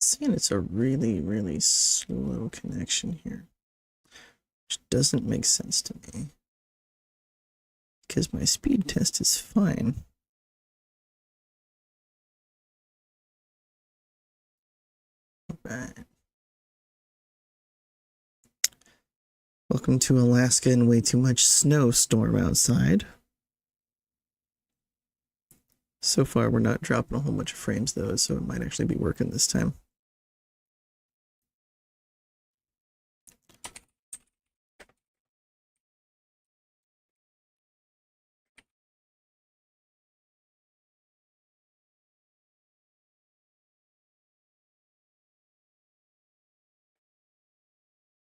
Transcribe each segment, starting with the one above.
Saying it's a really, really slow connection here, which doesn't make sense to me because my speed test is fine. All right. Welcome to Alaska and way too much snowstorm outside. So far, we're not dropping a whole bunch of frames though, so it might actually be working this time.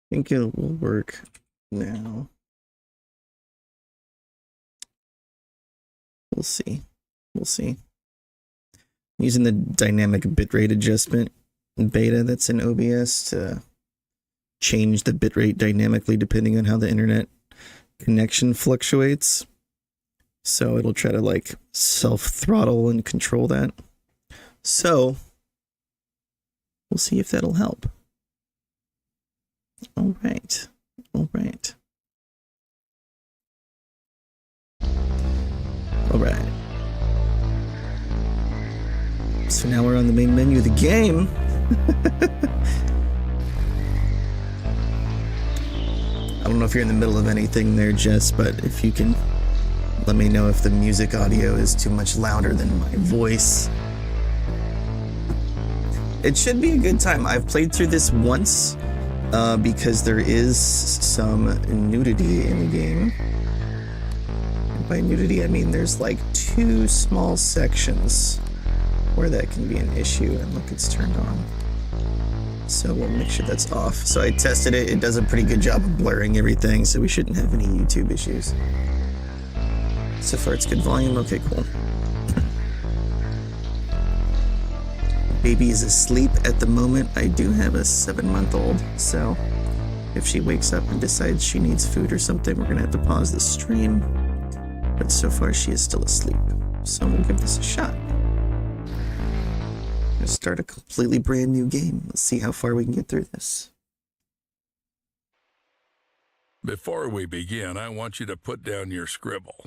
I think it will work now. We'll see. We'll see. Using the dynamic bitrate adjustment beta that's in OBS to change the bitrate dynamically depending on how the internet connection fluctuates. So it'll try to like self-throttle and control that. So we'll see if that'll help. All right. All right. All right. So now we're on the main menu of the game. I don't know if you're in the middle of anything there, Jess, but if you can let me know if the music audio is too much louder than my voice. It should be a good time. I've played through this once because there is some nudity in the game. And by nudity, I mean there's like 2 small sections where that can be an issue, and look, it's turned on. So we'll make sure that's off. So I tested it. It does a pretty good job of blurring everything, so we shouldn't have any YouTube issues. So far it's good volume. Okay, cool. Baby is asleep at the moment. I do have a 7-month-old, so if she wakes up and decides she needs food or something, we're gonna have to pause the stream. But so far she is still asleep. So we'll give this a shot. Start a completely brand new game. Let's see how far we can get through this. Before we begin, I want you to put down your scribble.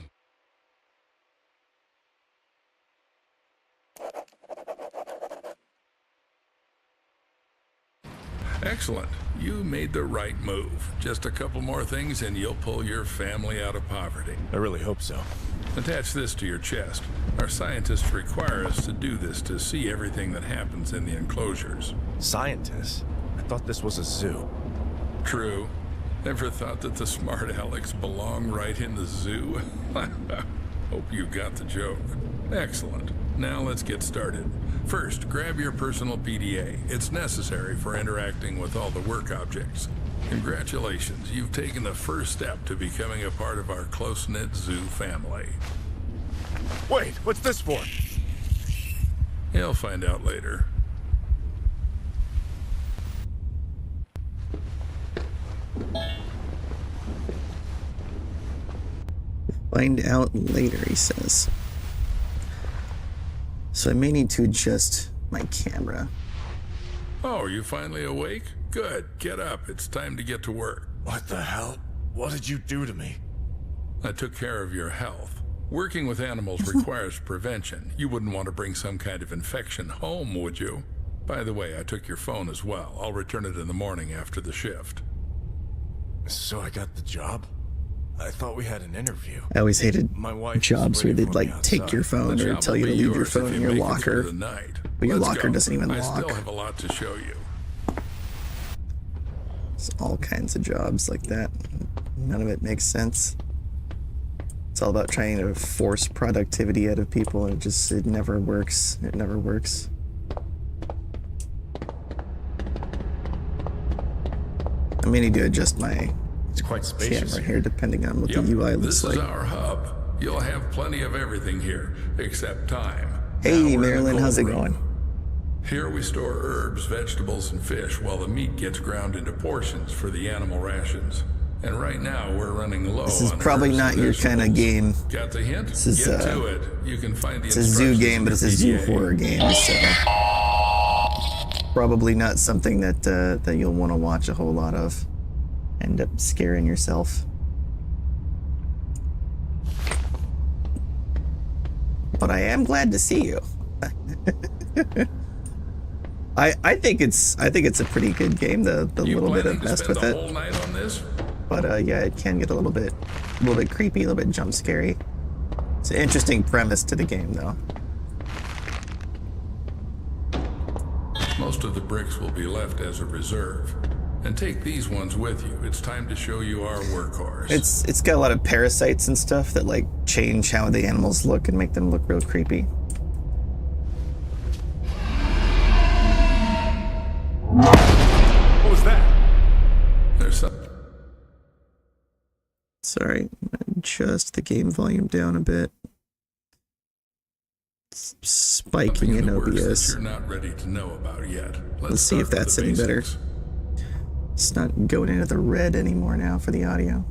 Excellent. You made the right move. Just a couple more things and you'll pull your family out of poverty. I really hope so. Attach this to your chest. Our scientists require us to do this to see everything that happens in the enclosures. Scientists? I thought this was a zoo. True. Never thought that the smart Alex belonged right in the zoo? Hope you got the joke. Excellent. Now let's get started. First, grab your personal PDA. It's necessary for interacting with all the work objects. Congratulations, you've taken the first step to becoming a part of our close-knit zoo family. Wait, what's this for? You'll find out later. Find out later, he says. So I may need to adjust my camera. Oh, are you finally awake? Good. Get up. It's time to get to work. What the hell? What did you do to me? I took care of your health. Working with animals requires prevention. You wouldn't want to bring some kind of infection home, would you? By the way, I took your phone as well. I'll return it in the morning after the shift. So I got the job? I thought we had an interview. I always hated My wife jobs where they'd like take your phone or tell you to leave your phone in your locker. But your locker doesn't even lock. I still have a lot to show you. There's all kinds of jobs like that. None of it makes sense. It's all about trying to force productivity out of people. It never works. It never works. I may need to adjust my It's quite spacious camera here depending on what the UI looks like. This is our hub. You'll have plenty of everything here, except time. Hey Marilyn, how's it going? Here we store herbs, vegetables, and fish while the meat gets ground into portions for the animal rations. And right now we're running low. This is on probably herbs not and your kind of vegetables. game. Got the hint? This is, Get to it. You can find the It's a zoo instructions game, in but it's your a zoo PDA. horror game, so Probably not something that that you'll want to watch a whole lot of. End up scaring yourself. But I am glad to see you. I think it's a pretty good game. The little bit I've messed with it. Whole night on this? But yeah, it can get a little bit creepy, a little bit jump scary. It's an interesting premise to the game, though. Most of the bricks will be left as a reserve. And take these ones with you. It's time to show you our workhorse. It's got a lot of parasites and stuff that like change how the animals look and make them look real creepy. What was that? There's some... Sorry, adjust the game volume down a bit. It's spiking in OBS. You're not ready to know about yet. Let's see if that's any better. It's not going into the red anymore now for the audio.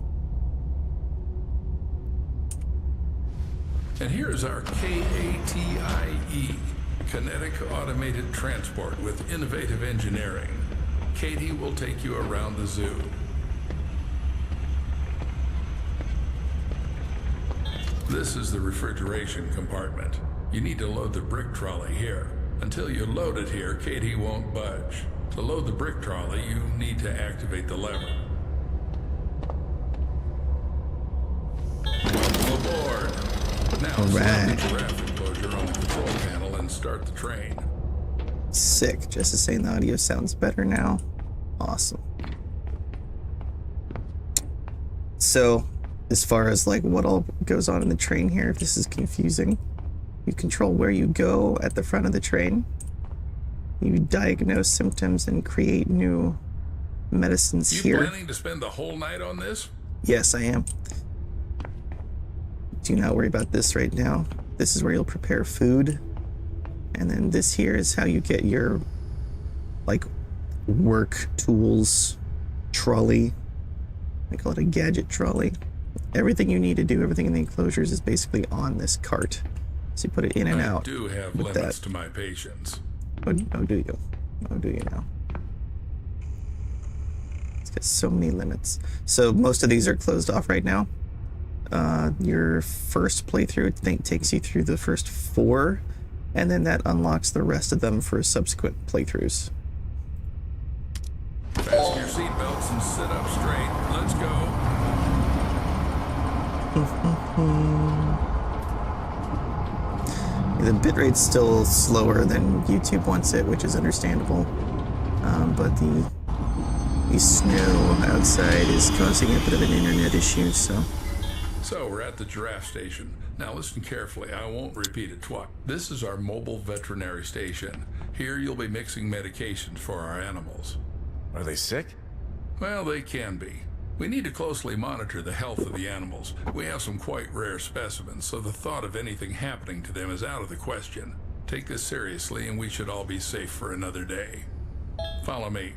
And here's our KATIE, Kinetic Automated Transport with Innovative Engineering. Katie will take you around the zoo. This is the refrigeration compartment. You need to load the brick trolley here. Until you load it here, Katie won't budge. To load the brick trolley, you need to activate the lever. Welcome aboard. Now select the giraffe enclosure on the control panel and start the train. Sick. Just is saying the audio sounds better now. Awesome. So, as far as like what all goes on in the train here, if this is confusing, you control where you go at the front of the train. You diagnose symptoms and create new medicines here. You planning to spend the whole night on this? Yes, I am. Do not worry about this right now. This is where you'll prepare food. And then this here is how you get your, like, work tools trolley. I call it a gadget trolley. Everything you need to do, everything in the enclosures is basically on this cart. So you put it in and out. I do have limits to my patience. Oh, do you? Oh, do you now? It's got so many limits. So most of these are closed off right now. Your first playthrough, I think, takes you through the first 4, and then that unlocks the rest of them for subsequent playthroughs. Fasten your seatbelts and sit up straight. Let's go. The bitrate's still slower than YouTube wants it, which is understandable. But the snow outside is causing a bit of an internet issue, so... So, we're at the giraffe station. Now listen carefully, I won't repeat it twice. This is our mobile veterinary station. Here you'll be mixing medications for our animals. Are they sick? Well, they can be. We need to closely monitor the health of the animals. We have some quite rare specimens, so the thought of anything happening to them is out of the question. Take this seriously and we should all be safe for another day. Follow me.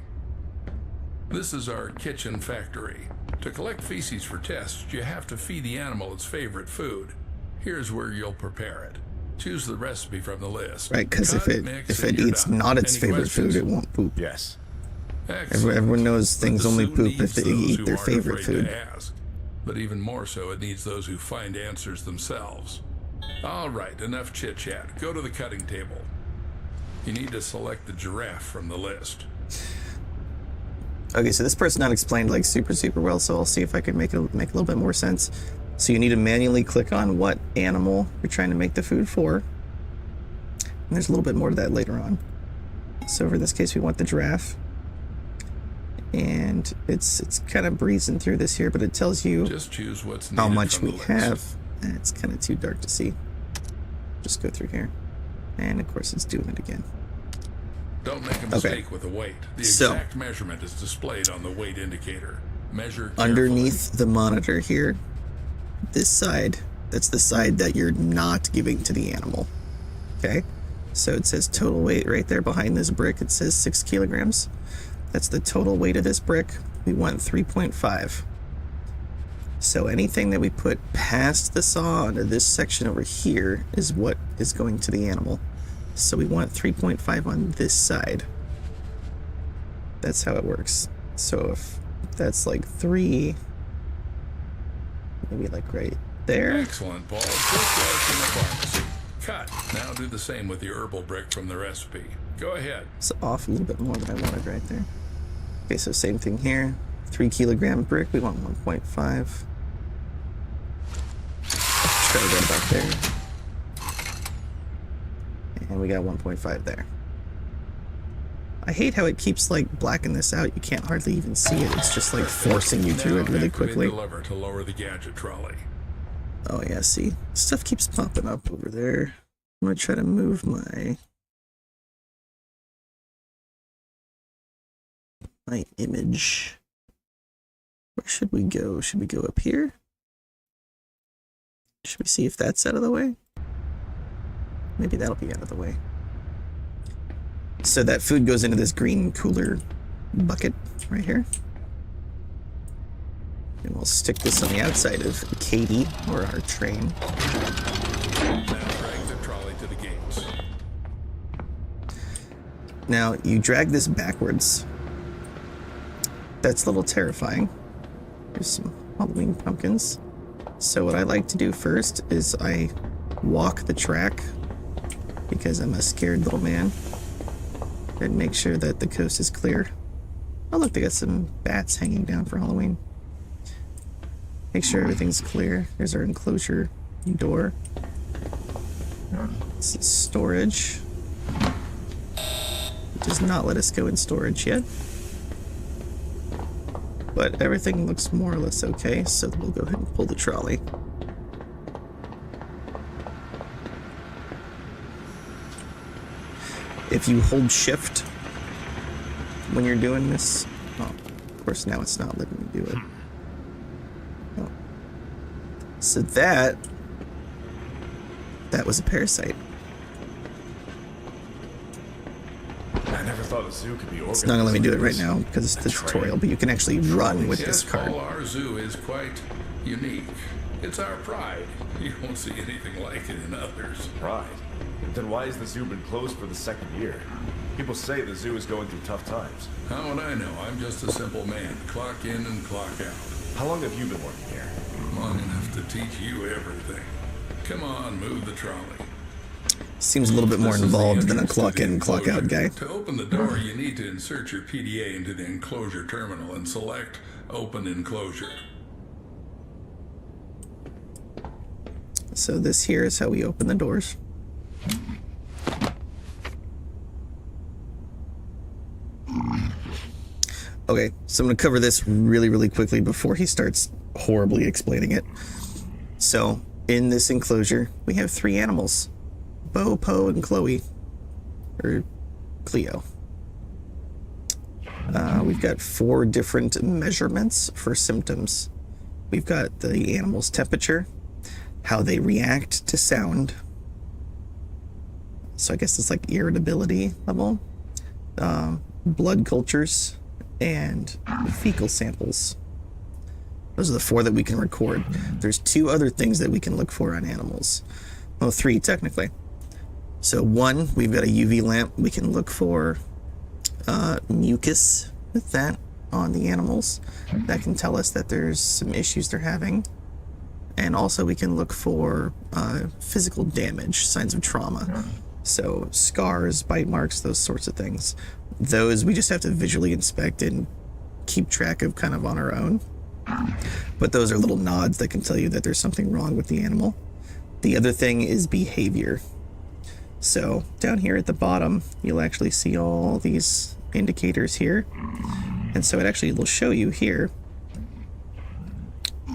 This is our kitchen factory. To collect feces for tests, you have to feed the animal its favorite food. Here's where you'll prepare it. Choose the recipe from the list. Right, because if it eats not its favorite food, it won't poop. Yes. Everyone knows things only poop if they eat their favorite food. But even more so, it needs those who find answers themselves. All right, enough chit-chat. Go to the cutting table. You need to select the giraffe from the list. Okay, so this part's not explained like super well, so I'll see if I can make a little bit more sense. So you need to manually click on what animal you're trying to make the food for. And there's a little bit more to that later on. So for this case, we want the giraffe. And it's kind of breezing through this here, but it tells you just choose what's how much we have. And it's kind of too dark to see. Just go through here. And of course it's doing it again. Don't make a mistake with the weight. The exact measurement is displayed on the weight indicator. Measure carefully. Underneath the monitor here, this side, that's the side that you're not giving to the animal. Okay? So it says total weight right there behind this brick. It says 6 kilograms. That's the total weight of this brick. We want 3.5. So anything that we put past the saw onto this section over here is what is going to the animal. So we want 3.5 on this side. That's how it works. So if that's like 3, maybe like right there. Excellent, Paul. Just like in the pharmacy. Cut. Now do the same with the herbal brick from the recipe. Go ahead. It's off a little bit more than I wanted right there. Okay, so same thing here. 3 kilogram brick, we want 1.5. Try to get about there. And we got 1.5 there. I hate how it keeps like blacking this out. You can't hardly even see it. It's just like forcing you through it really quickly. The lever to lower the gadget trolley. Oh yeah, see? Stuff keeps popping up over there. I'm gonna try to move my image. Where should we go? Should we go up here? Should we see if that's out of the way? Maybe that'll be out of the way. So that food goes into this green cooler bucket right here. And we'll stick this on the outside of Katie, or our train. Now drag the trolley to the gates. Now, you drag this backwards. That's a little terrifying. There's some Halloween pumpkins. So what I like to do first is I walk the track, because I'm a scared little man, and make sure that the coast is clear. Oh look, they got some bats hanging down for Halloween. Make sure everything's clear. There's our enclosure door. This is storage. It does not let us go in storage yet. But everything looks more or less okay, so we'll go ahead and pull the trolley. If you hold shift when you're doing this, oh, of course now it's not letting me do it. Oh. So that was a parasite. I never thought a zoo could be organized. It's not gonna let me do it right now because it's the tutorial, but you can actually run with this card. Paul, our zoo is quite unique. It's our pride. You won't see anything like it in others. Pride? Then why has the zoo been closed for the 2nd year? People say the zoo is going through tough times. How would I know? I'm just a simple man. Clock in and clock out. How long have you been working here? Long enough to teach you everything. Come on, move the trolley. Seems a little bit more This is the involved than a entrance to clock the in, clock out enclosure. guy. To open the door, you need to insert your PDA into the enclosure terminal and select Open Enclosure. So this here is how we open the doors. Okay, so I'm going to cover this really quickly before he starts horribly explaining it. So, in this enclosure, we have 3 animals. Bo, Poe, and Chloe. Or Cleo. We've got 4 different measurements for symptoms. We've got the animal's temperature, how they react to sound. So I guess it's like irritability level. Blood cultures, and fecal samples. Those are the 4 that we can record. There's 2 other things that we can look for on animals. Well, 3 technically. So 1, we've got a UV lamp. We can look for mucus with that on the animals. That can tell us that there's some issues they're having. And also we can look for physical damage, signs of trauma. So scars, bite marks, those sorts of things. Those we just have to visually inspect and keep track of kind of on our own. But those are little nods that can tell you that there's something wrong with the animal. The other thing is behavior. So down here at the bottom, you'll actually see all these indicators here. And so it actually will show you here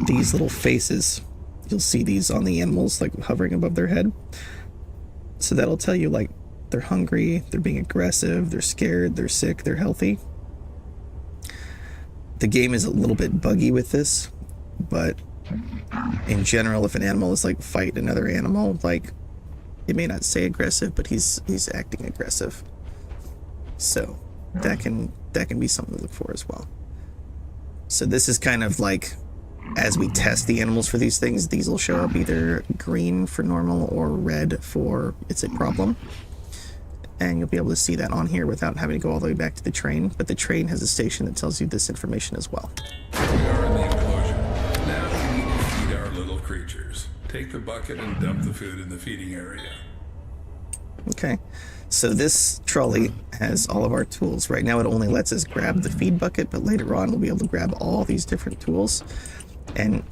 these little faces. You'll see these on the animals like hovering above their head. So that'll tell you like they're hungry, they're being aggressive, they're scared, they're sick, they're healthy. The game is a little bit buggy with this, but in general, if an animal is like fight another animal, like it may not say aggressive, but he's acting aggressive. So that can be something to look for as well. So this is kind of like, as we test the animals for these things, these will show up either green for normal or red for it's a problem. and you'll be able to see that on here without having to go all the way back to the train. But the train has a station that tells you this information as well. Here we are in the enclosure. Now we need to feed our little creatures. Take the bucket and dump the food in the feeding area. Okay, so this trolley has all of our tools. Right now it only lets us grab the feed bucket, but later on we'll be able to grab all these different tools. And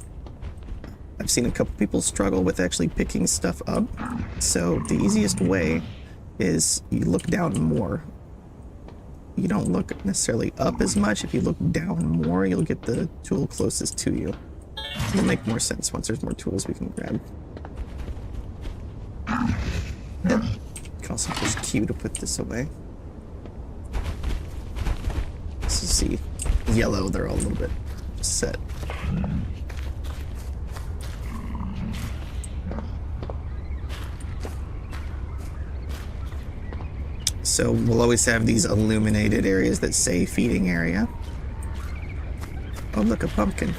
I've seen a couple people struggle with actually picking stuff up. So the easiest way is you look down more. You don't look necessarily up as much. If you look down more, you'll get the tool closest to you. It'll make more sense once there's more tools we can grab. Yep. You can also push Q to put this away. So see, yellow, they're all a little bit set. So we'll always have these illuminated areas that say feeding area. Oh, look, a pumpkin.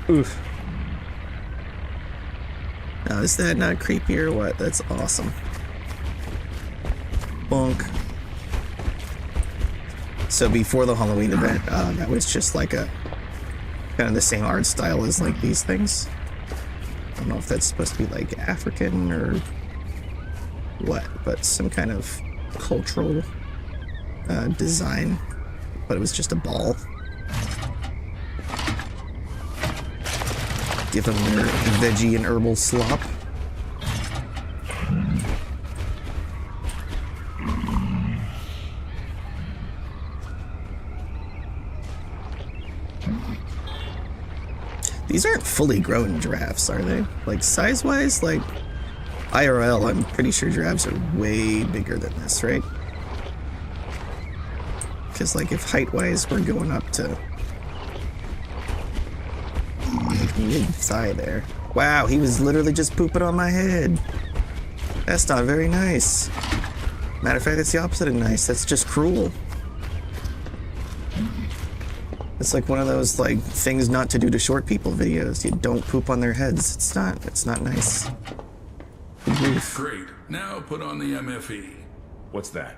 Oof. Now, is that not creepy or what? That's awesome. Bonk. So before the Halloween event, that was just like a kind of the same art style as like these things. I don't know if that's supposed to be like African or what, but some kind of cultural design, but it was just a ball. Give them their veggie and herbal slop. These aren't fully grown giraffes, are they? Like size-wise, like IRL, I'm pretty sure giraffes are way bigger than this, right? Because like if height-wise we're going up to like mid-thigh there. Wow, he was literally just pooping on my head. That's not very nice. Matter of fact, that's the opposite of nice. That's just cruel. It's like one of those like things not to do to short people videos. You don't poop on their heads. It's not nice. Great. Now put on the MFE. What's that?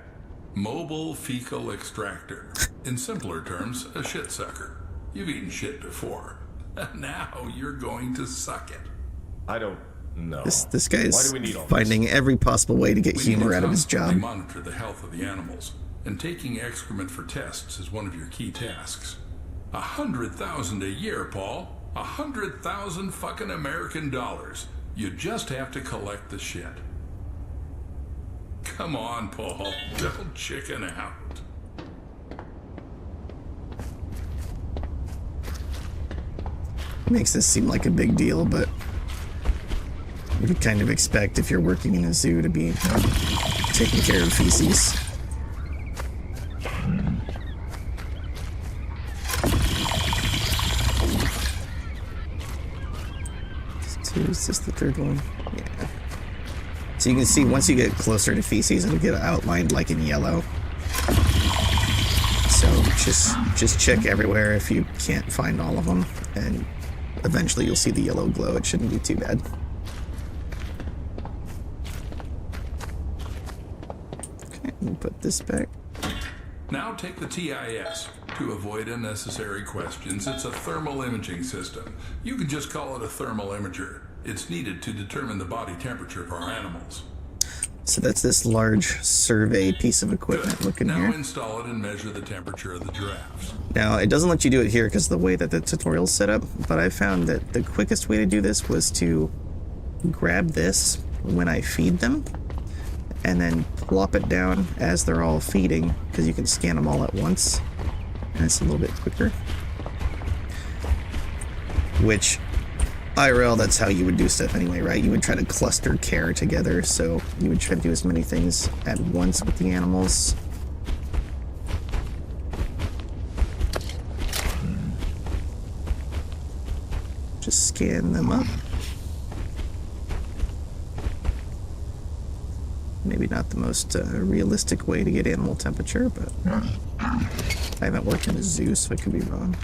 Mobile Fecal Extractor. In simpler terms, a shit sucker. You've eaten shit before. Now you're going to suck it. I don't know. This guy is Why do we need all finding this? every possible way to get We humor need to out of his job. constantly monitor the health of the animals, and taking excrement for tests is one of your key tasks. 100,000 a year, Paul. 100,000 fucking American dollars. You just have to collect the shit. Come on, Paul. Don't chicken out. Makes this seem like a big deal, but you could kind of expect if you're working in a zoo to be taking care of feces. Is this the third one? Yeah. So you can see once you get closer to feces, it'll get outlined like in yellow. So just check everywhere if you can't find all of them, and eventually you'll see the yellow glow. It shouldn't be too bad. Okay, we'll put this back. Now take the TIS. To avoid unnecessary questions, it's a thermal imaging system. You can just call it a thermal imager. It's needed to determine the body temperature of our animals. So that's this large survey piece of equipment. Good. Looking now here. install it and measure the temperature of the giraffes. Now, it doesn't let you do it here because of the way that the tutorial's set up, but I found that the quickest way to do this was to grab this when I feed them and then plop it down as they're all feeding, because you can scan them all at once, and it's a little bit quicker. Which, IRL, that's how you would do stuff anyway, right? You would try to cluster care together, so you would try to do as many things at once with the animals. Just scan them up. Maybe not the most realistic way to get animal temperature, but I haven't worked in a zoo, so I could be wrong.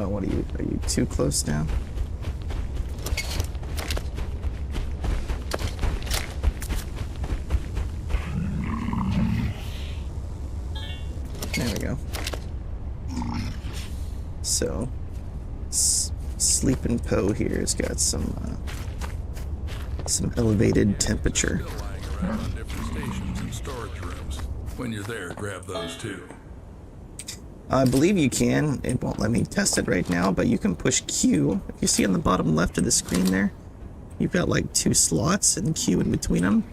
Oh, what are you too close now? There we go. So, Sleepin' Poe here has got some elevated temperature. Still lying around on different stations and storage rooms. When you're there, grab those too. I believe you can. It won't let me test it right now, but you can push Q. If you see on the bottom left of the screen there, you've got like 2 slots and Q in between them.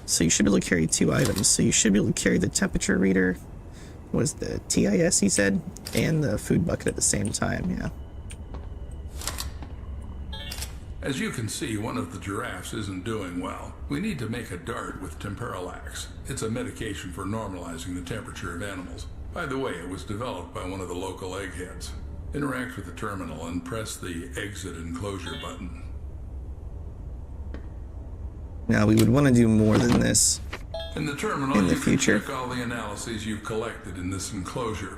So you should be able to carry 2 items. So you should be able to carry the temperature reader, what is the TIS he said, and the food bucket at the same time, yeah. As you can see, one of the giraffes isn't doing well. We need to make a dart with Hydraulix. It's a medication for normalizing the temperature of animals. By the way, it was developed by one of the local eggheads. Interact with the terminal and press the exit enclosure button. Now we would want to do more than this. In the terminal, In the you future. can check all the analyses you've collected in this enclosure.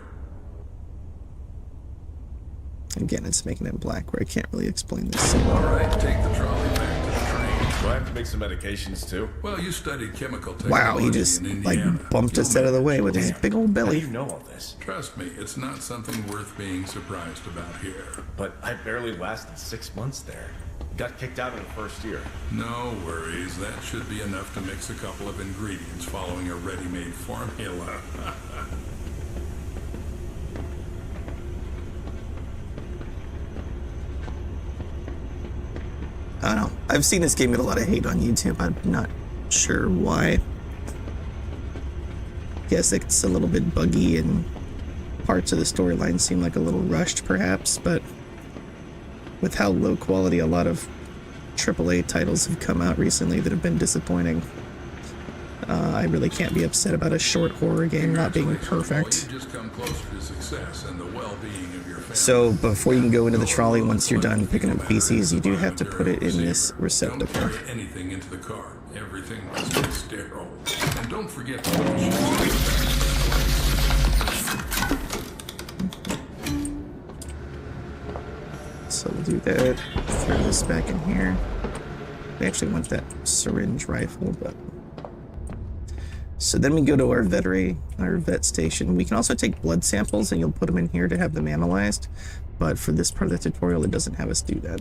Again, it's making it black where I can't really explain this. All right, take the trolley back to the train. Do I have to make some medications too? Well, you studied chemical technology Wow, he just in like Indiana. bumped You'll us out of the way manage. with his big old How do belly. you know all this? Trust me, it's not something worth being surprised about here. But I barely lasted 6 months there. Got kicked out in the first year. No worries, that should be enough to mix a couple of ingredients following a ready-made formula. I don't know. I've seen this game get a lot of hate on YouTube. I'm not sure why. Guess it's a little bit buggy and parts of the storyline seem like a little rushed perhaps, but with how low quality a lot of AAA titles have come out recently that have been disappointing, I really can't be upset about a short horror game not being perfect. You've just come closer to success and the well-being of your family. So before you can go into the trolley, once you're done picking up PCs, you do have to put it in this Don't receptacle. carry anything into the car. Everything must be sterile. And don't forget to put the shoes in the back. So we'll do that. Throw this back in here. We actually want that syringe rifle, but... So then we go to our vet station. We can also take blood samples and you'll put them in here to have them analyzed. But for this part of the tutorial, it doesn't have us do that.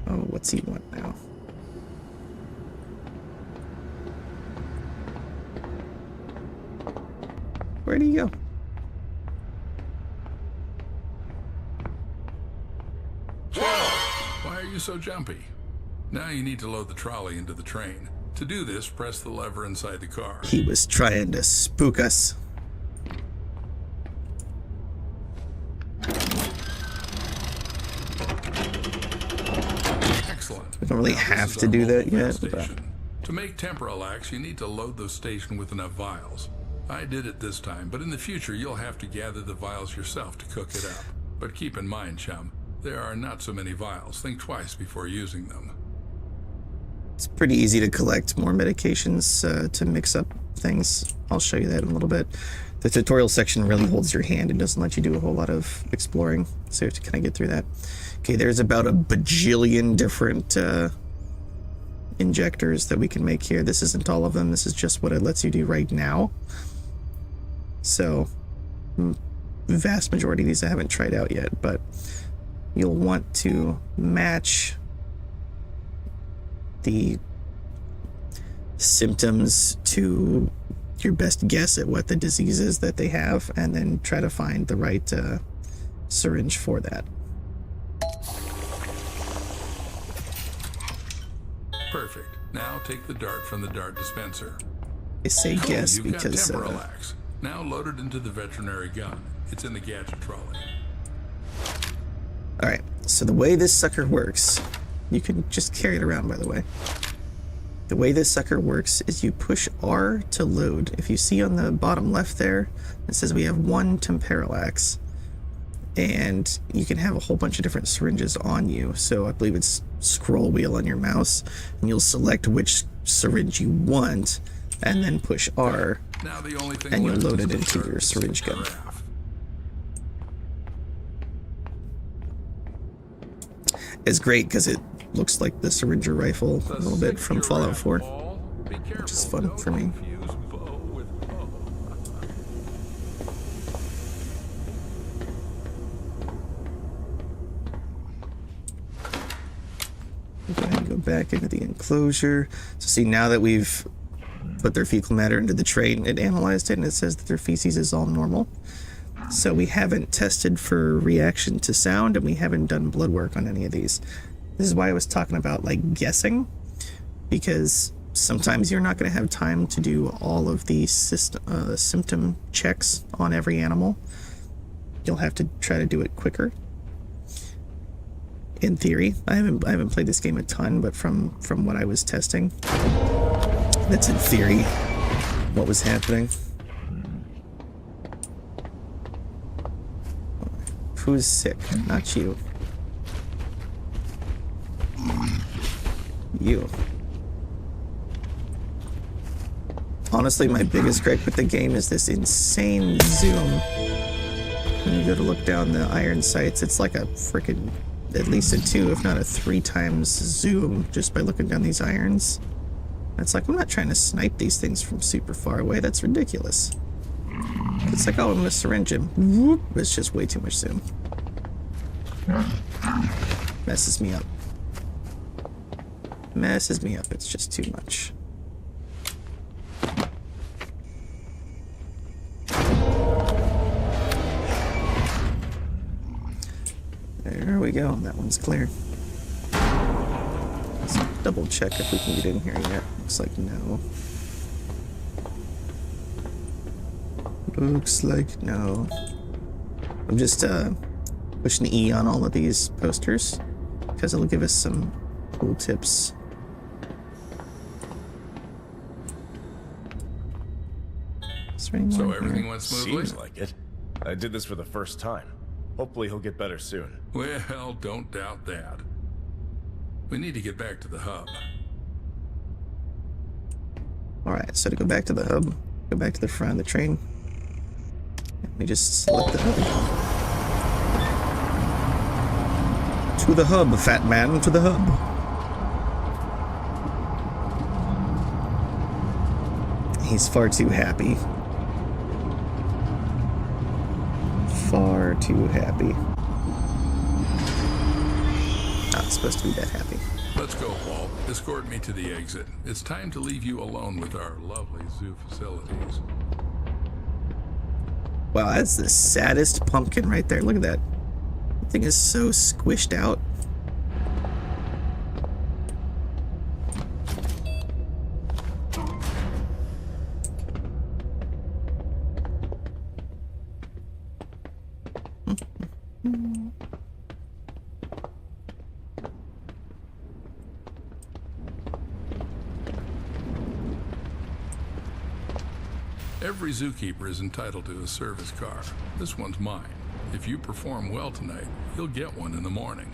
Oh, what's he want now? Where'd he go? Why are you so jumpy? Now you need to load the trolley into the train. To do this, press the lever inside the car. He was trying to spook us. Excellent. We don't really Now, this have is to our do that mobile yet, vet but- station. To make Hydraulix, you need to load the station with enough vials. I did it this time, but in the future you'll have to gather the vials yourself to cook it up. But keep in mind, chum, there are not so many vials. Think twice before using them. It's pretty easy to collect more medications to mix up things. I'll show you that in a little bit. The tutorial section really holds your hand and doesn't let you do a whole lot of exploring, so you have to kind of get through that. Okay, there's about a bajillion different injectors that we can make here. This isn't all of them. This is just what it lets you do right now. So, vast majority of these I haven't tried out yet, but you'll want to match the symptoms to your best guess at what the disease is that they have, and then try to find the right syringe for that. Perfect. Now take the dart from the dart dispenser. I say guess You've because got Hydraulix. Now load it into the veterinary gun. It's in the gadget trolley. all right, so the way this sucker works, you can just carry it around, by the way. The way this sucker works is you push R to load. If you see on the bottom left there, it says we have 1 Hydraulix, and you can have a whole bunch of different syringes on you. So I believe it's scroll wheel on your mouse, and you'll select which syringe you want, and then push R, Now the only thing and you'll left load is it to into start your the syringe gun. giraffe. is great because it looks like the Syringer rifle a little bit from Fallout 4, which is fun for me. Go ahead and go back into the enclosure. So see, now that we've put their fecal matter into the train, it analyzed it and it says that their feces is all normal. So we haven't tested for reaction to sound, and we haven't done blood work on any of these. This is why I was talking about like guessing, because sometimes you're not going to have time to do all of these symptom checks on every animal. You'll have to try to do it quicker. In theory, I haven't played this game a ton, but from what I was testing, that's in theory what was happening. Who's sick? Not you. You. Honestly, my biggest gripe with the game is this insane zoom. When you go to look down the iron sights, it's like a freaking, at least a 2, if not a 3 times zoom just by looking down these irons. It's like, I'm not trying to snipe these things from super far away. That's ridiculous. It's like, oh, I'm gonna syringe him. Whoop. It's just way too much zoom. Messes me up. Messes me up. It's just too much. There we go. That one's clear. Let's double check if we can get in here yet. Looks like no. Looks like no. I'm just pushing E on all of these posters because it'll give us some cool tips. So everything went smoothly? Seems like it. I did this for the first time. Hopefully he'll get better soon. Well, don't doubt that. We need to get back to the hub. Alright, so to go back to the hub, go back to the front of the train. We just select the hub. To the hub, fat man, to the hub. He's far too happy. Far too happy. Not supposed to be that happy. Let's go, Paul. Escort me to the exit. It's time to leave you alone with our lovely zoo facilities. Wow, that's the saddest pumpkin right there. Look at that. The thing is so squished out. Every zookeeper is entitled to a service car. This one's mine. If you perform well tonight, you'll get one in the morning.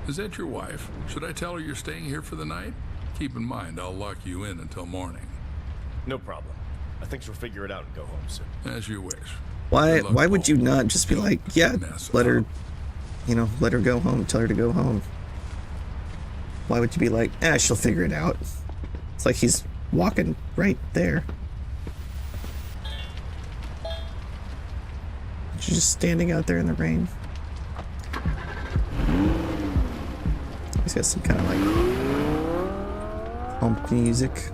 Is that your wife? Should I tell her you're staying here for the night? Keep in mind, I'll lock you in until morning. No problem. I think she'll figure it out and go home soon. As you wish. Why would you not just be like, yeah, let her, you know, let her go home, tell her to go home? Why would you be like, she'll figure it out? It's like he's walking right there. She's just standing out there in the rain. He's got some kind of like pump music.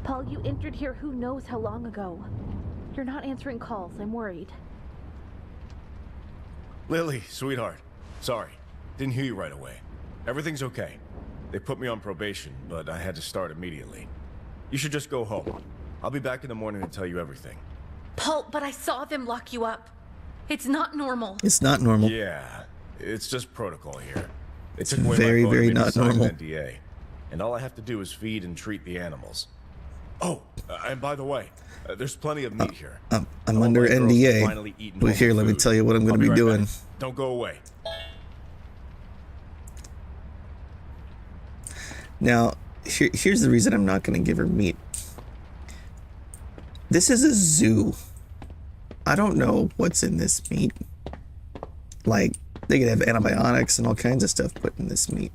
Paul, you entered here who knows how long ago. You're not answering calls. I'm worried. Lily, sweetheart. Sorry. Didn't hear you right away. Everything's okay. They put me on probation, but I had to start immediately. You should just go home. I'll be back in the morning to tell you everything. Paul, but I saw them lock you up. It's not normal. It's not normal. Yeah, it's just protocol here. It's very, very not normal. NDA, and all I have to do is feed and treat the animals. Oh, and by the way, there's plenty of meat here. I'm under NDA. But here, let me tell you what I'm going to be doing. Back. Don't go away. Now, here's the reason I'm not going to give her meat. This is a zoo. I don't know what's in this meat. Like, they could have antibiotics and all kinds of stuff put in this meat.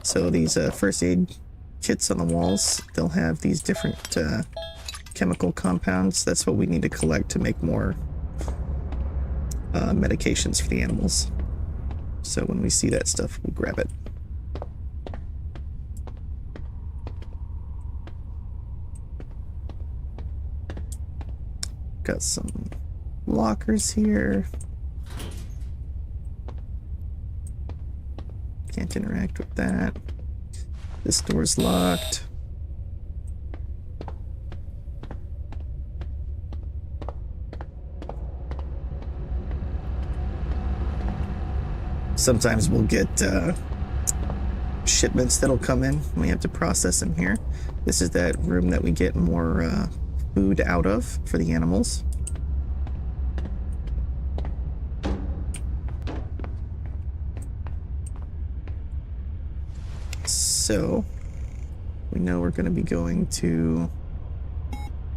So these first aid kits on the walls, they'll have these different chemical compounds. That's what we need to collect to make more medications for the animals. So when we see that stuff, we'll grab it. Got some lockers here. Can't interact with that. This door's locked. Sometimes we'll get shipments that'll come in. We have to process them here. This is that room that we get more food out of for the animals. So we know we're going to be going to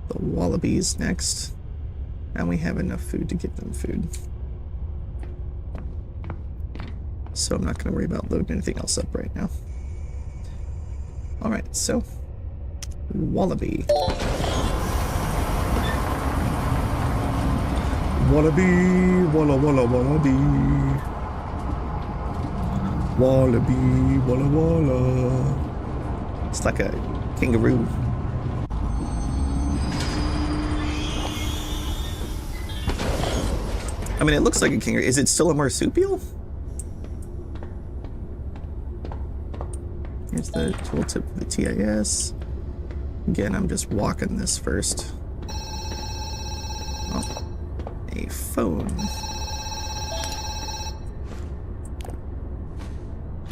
the wallabies next, and we have enough food to give them food. So I'm not going to worry about loading anything else up right now. Alright, so wallaby. Wallaby, walla walla wallaby. Wallaby, walla walla. It's like a kangaroo. I mean, it looks like a kangaroo. Is it still a marsupial? Here's the tooltip for the TIS. Again, I'm just walking this first. Oh, a phone.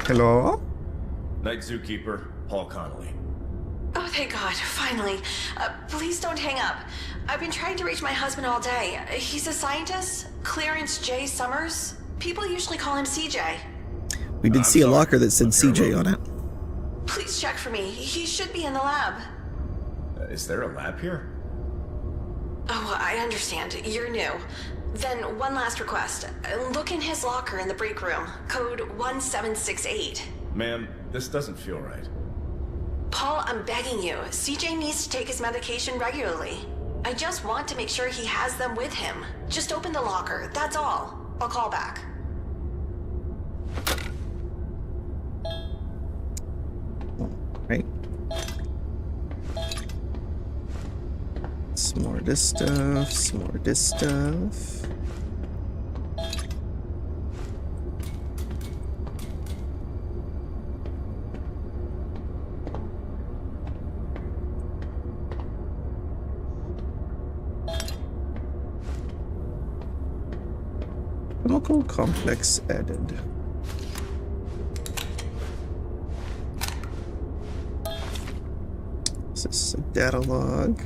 Hello? Night Zookeeper, Paul Connolly. Oh, thank God, finally. Please don't hang up. I've been trying to reach my husband all day. He's a scientist, Clarence J. Summers. People usually call him CJ. We did see a locker that said CJ on it. Please check for me. He should be in the lab. Is there a lab here? Oh, I understand. You're new. Then one last request. Look in his locker in the break room. Code 1768. Ma'am, this doesn't feel right. Paul, I'm begging you. CJ needs to take his medication regularly. I just want to make sure he has them with him. Just open the locker, that's all. I'll call back. Right. Some more of this stuff, some more of this stuff. Chemical complex added. This is a data log.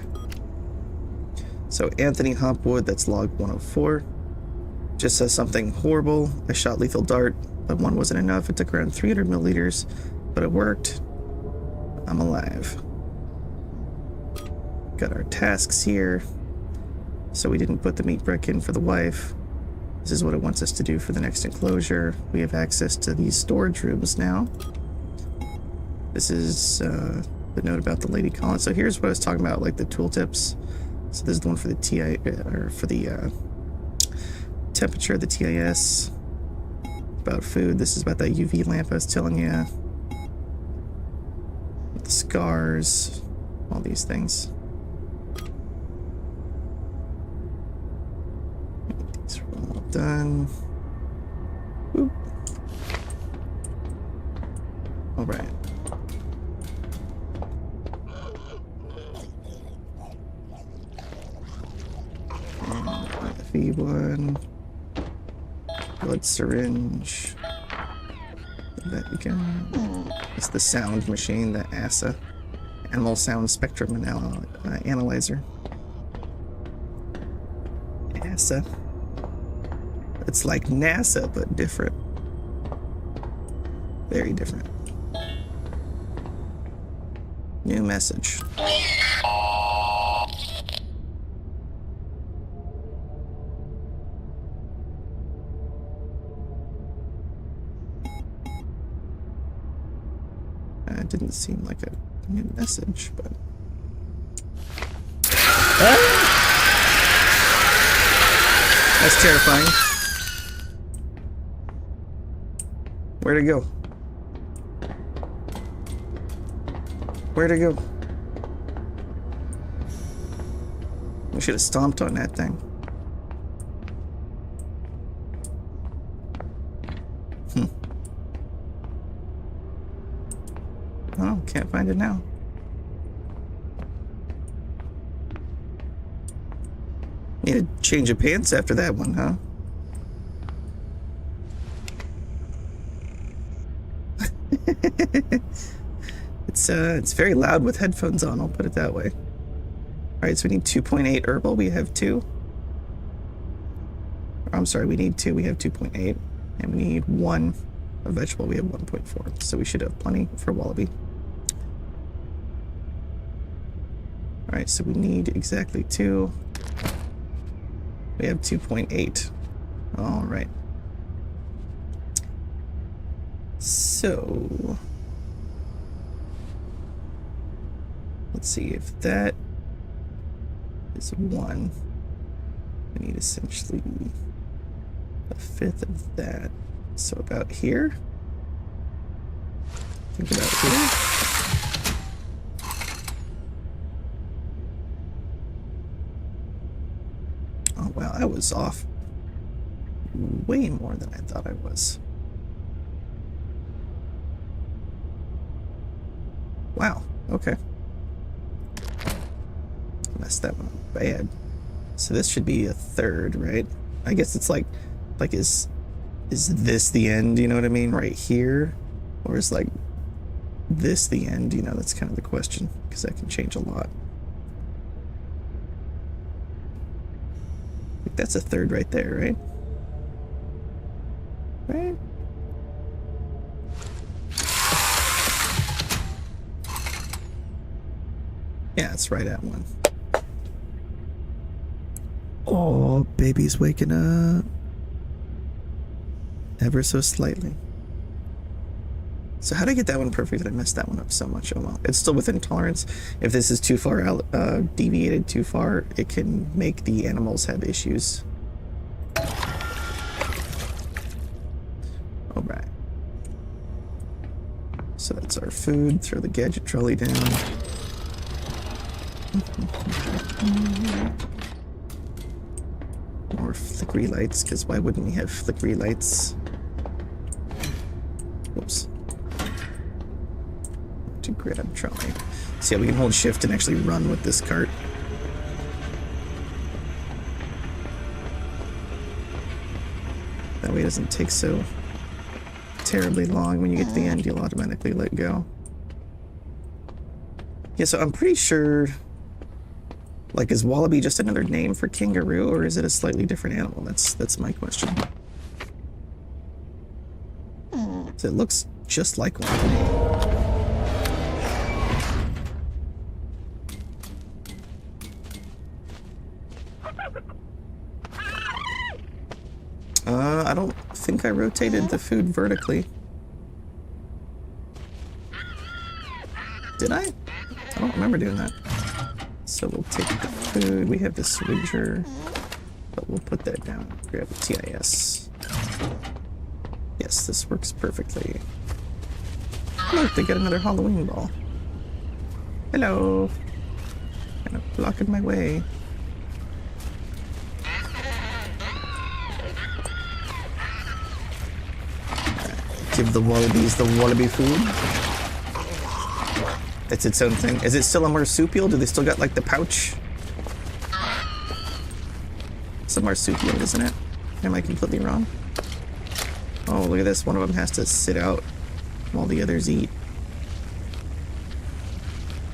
So Anthony Hopwood, that's log 104. Just says something horrible. I shot lethal dart, but one wasn't enough. It took around 300 milliliters, but it worked. I'm alive. Got our tasks here. So we didn't put the meat brick in for the wife. This is what it wants us to do for the next enclosure. We have access to these storage rooms now. This is the note about the Lady Collins. So here's what I was talking about, like the tooltips. So this is the one for the TI, or for the temperature of the TIS. About food. This is about that UV lamp I was telling you. The scars, all these things. These are all done. Boop. All right. V1, blood syringe, that again. It's the sound machine, the ASA, Animal Sound Spectrum Analyzer. ASA. It's like NASA, but different. Very different. New message. It didn't seem like a new message, but... That's terrifying. Where'd it go? Where'd it go? We should have stomped on that thing. Oh, can't find it now. Need a change of pants after that one, huh? It's very loud with headphones on, I'll put it that way. Alright, so we need 2.8 herbal, we have 2. I'm sorry, we need 2, we have 2.8. And we need 1 of vegetable, we have 1.4. So we should have plenty for wallaby. Alright, so we need exactly 2. We have 2.8. Alright. So... let's see, if that is 1, we need essentially a 5th of that. So about here? Think about here. Oh wow, I was off way more than I thought I was. Wow, okay. Messed that one up bad. So this should be a 3rd, right? I guess it's like is this the end, you know what I mean? Right here? Or is like this the end? You know, that's kind of the question, because that can change a lot. I think that's a 3rd right there, right? Right? Yeah, it's right at 1. Oh, baby's waking up. Ever so slightly. So how did I get that one perfect that I messed that one up so much? Oh well, it's still within tolerance. If this is too far out, deviated too far, it can make the animals have issues. Alright. So that's our food. Throw the gadget trolley down. More flickery lights, because why wouldn't we have flickery lights? Whoops. To grab trolley. So yeah, we can hold shift and actually run with this cart. That way it doesn't take so terribly long. When you get to the end, you'll automatically let go. Yeah, so I'm pretty sure... like, is wallaby just another name for kangaroo, or is it a slightly different animal? That's my question. So it looks just like one to me. I don't think I rotated the food vertically. Did I? I don't remember doing that. So we'll take the food. We have the switcher, but we'll put that down. Grab the TIS. Yes, this works perfectly. Look, they got another Halloween ball. Hello. Kind of blocking my way. Give the wallabies the wallaby food. It's its own thing. Is it still a marsupial? Do they still got like the pouch? It's a marsupial, isn't it? Am I completely wrong? Oh, look at this. One of them has to sit out while the others eat.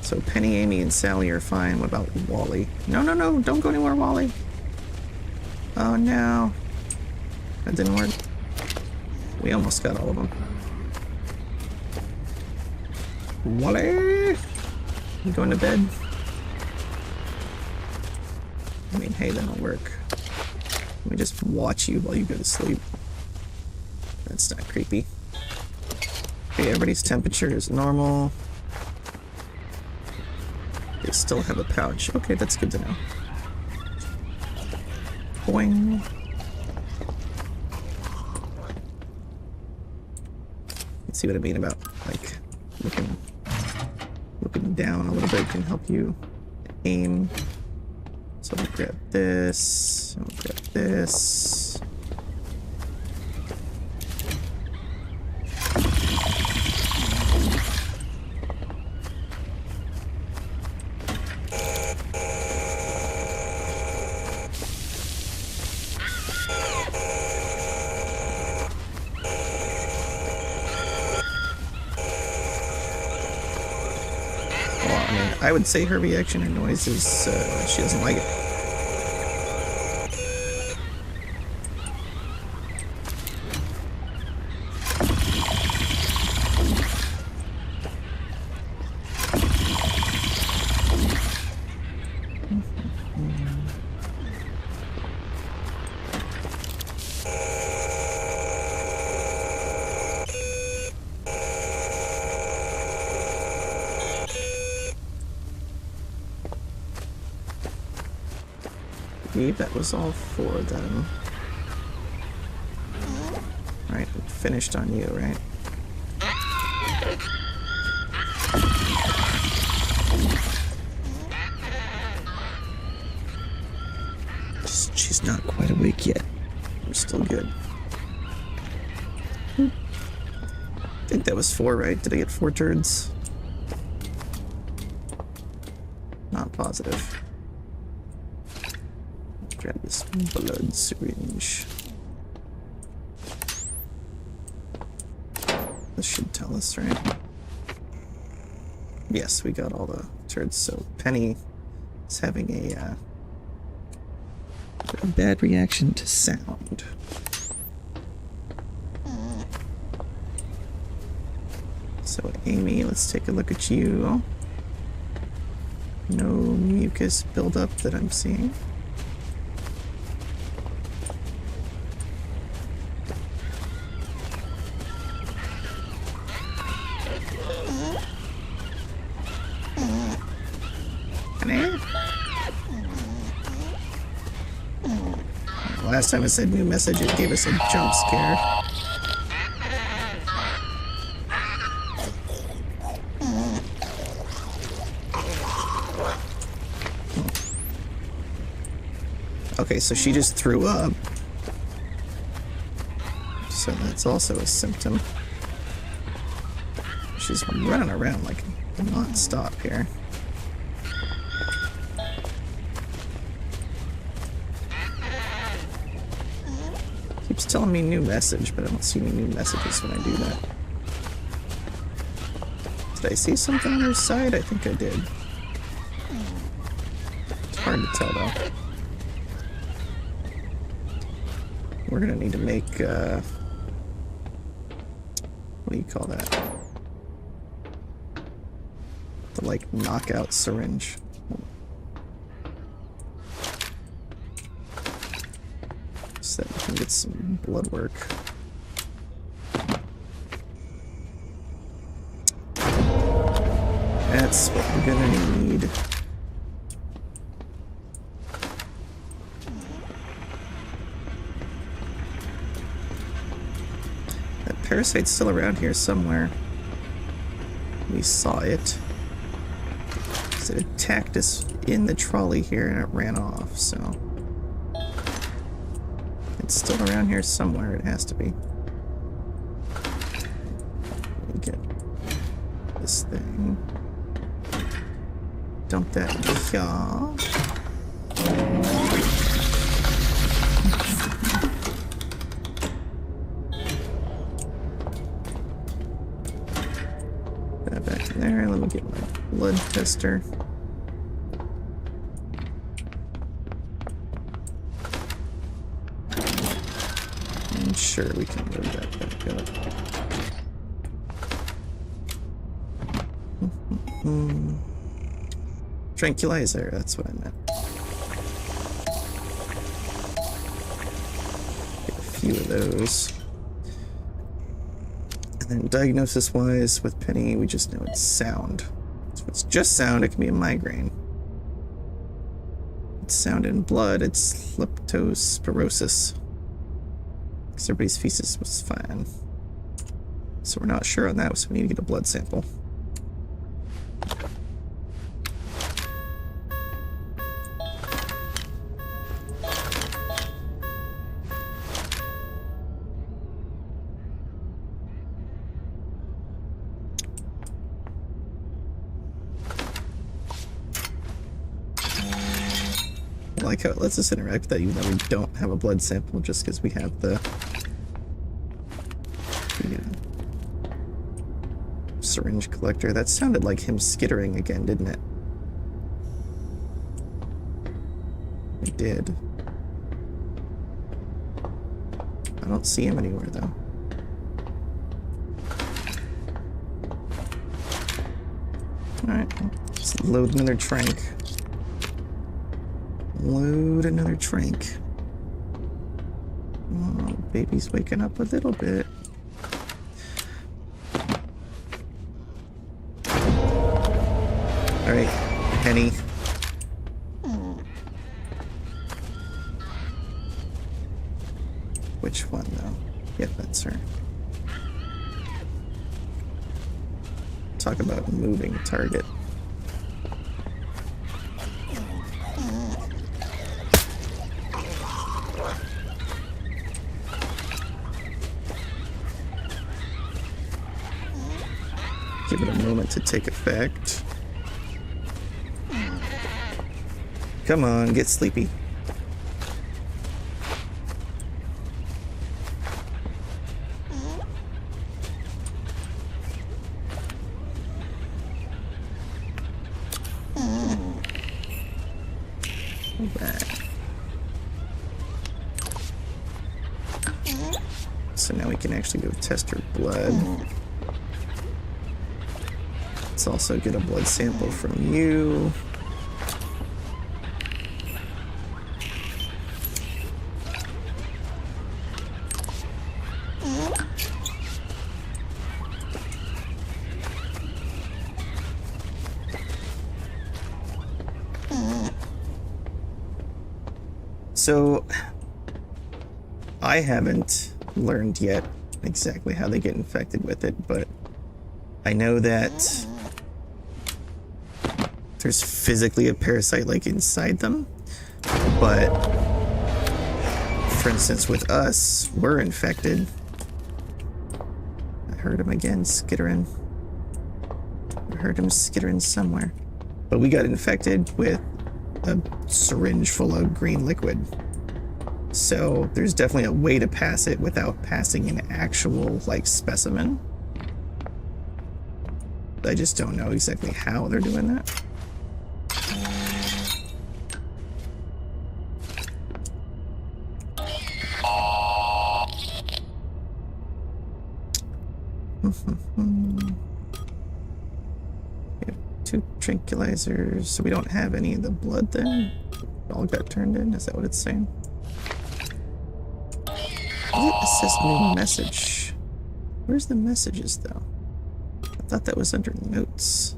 So Penny, Amy, and Sally are fine. What about Wally? No, no, no. Don't go anywhere, Wally. Oh, no. That didn't work. We almost got all of them. Wally! You going to bed? I mean, hey, that'll work. Let me just watch you while you go to sleep. That's not creepy. Okay, everybody's temperature is normal. They still have a pouch. Okay, that's good to know. Boing. Let's see what I mean about, like, looking down a little bit can help you aim. So we'll grab this, and we'll grab this. I would say her reaction to noise is she doesn't like it. I believe that was all four of them. Alright, finished on you, right? She's not quite awake yet. We're still good. I think that was 4, right? Did I get 4 turds? Not positive. Grab this blood syringe. This should tell us, right? Yes, we got all the turds. So Penny is having a bad reaction to sound. So Amy, let's take a look at you. No mucus buildup that I'm seeing. Last time I said new message, it gave us a jump scare. Okay, so she just threw up. So that's also a symptom. She's running around like non-stop here. Keeps telling me new message, but I don't see any new messages when I do that. Did I see something on her side? I think I did. It's hard to tell though. We're gonna need to make, what do you call that? The, like, knockout syringe. So that we can get some blood work. That's what we're gonna need. That parasite's still around here somewhere. We saw it. It attacked us in the trolley here and it ran off, so it's still around here somewhere. It has to be. Let me get this thing. Dump that here. Put that back in there. Let me get my blood tester. And sure, we can load that back up. Tranquilizer, that's what I meant. Get a few of those. And then diagnosis-wise, with Penny, we just know it's sound. So if it's just sound, it can be a migraine. It's sound in blood, it's leptospirosis. Because everybody's feces was fine. So we're not sure on that, so we need to get a blood sample. I like how it lets us interact with that even though we don't have a blood sample, just because we have the syringe collector. That sounded like him skittering again, didn't it? It did. I don't see him anywhere though. Alright, let's load another trank. Load another trank. Oh, baby's waking up a little bit. Alright, Penny. Which one, though? Yep, that's her. Talk about moving target. Give it a moment to take effect. Come on, get sleepy. So now we can actually go test her blood. Let's also get a blood sample from you. So, I haven't learned yet exactly how they get infected with it, but I know that there's physically a parasite like inside them, but for instance with us, we're infected. I heard him again skittering. I heard him skittering somewhere. But we got infected with a syringe full of green liquid. So there's definitely a way to pass it without passing an actual, like, specimen. I just don't know exactly how they're doing that. We have 2 tranquilizers, so we don't have any of the blood then? It all got turned in? Is that what it's saying? It says new message. Where's the messages though? I thought that was under notes.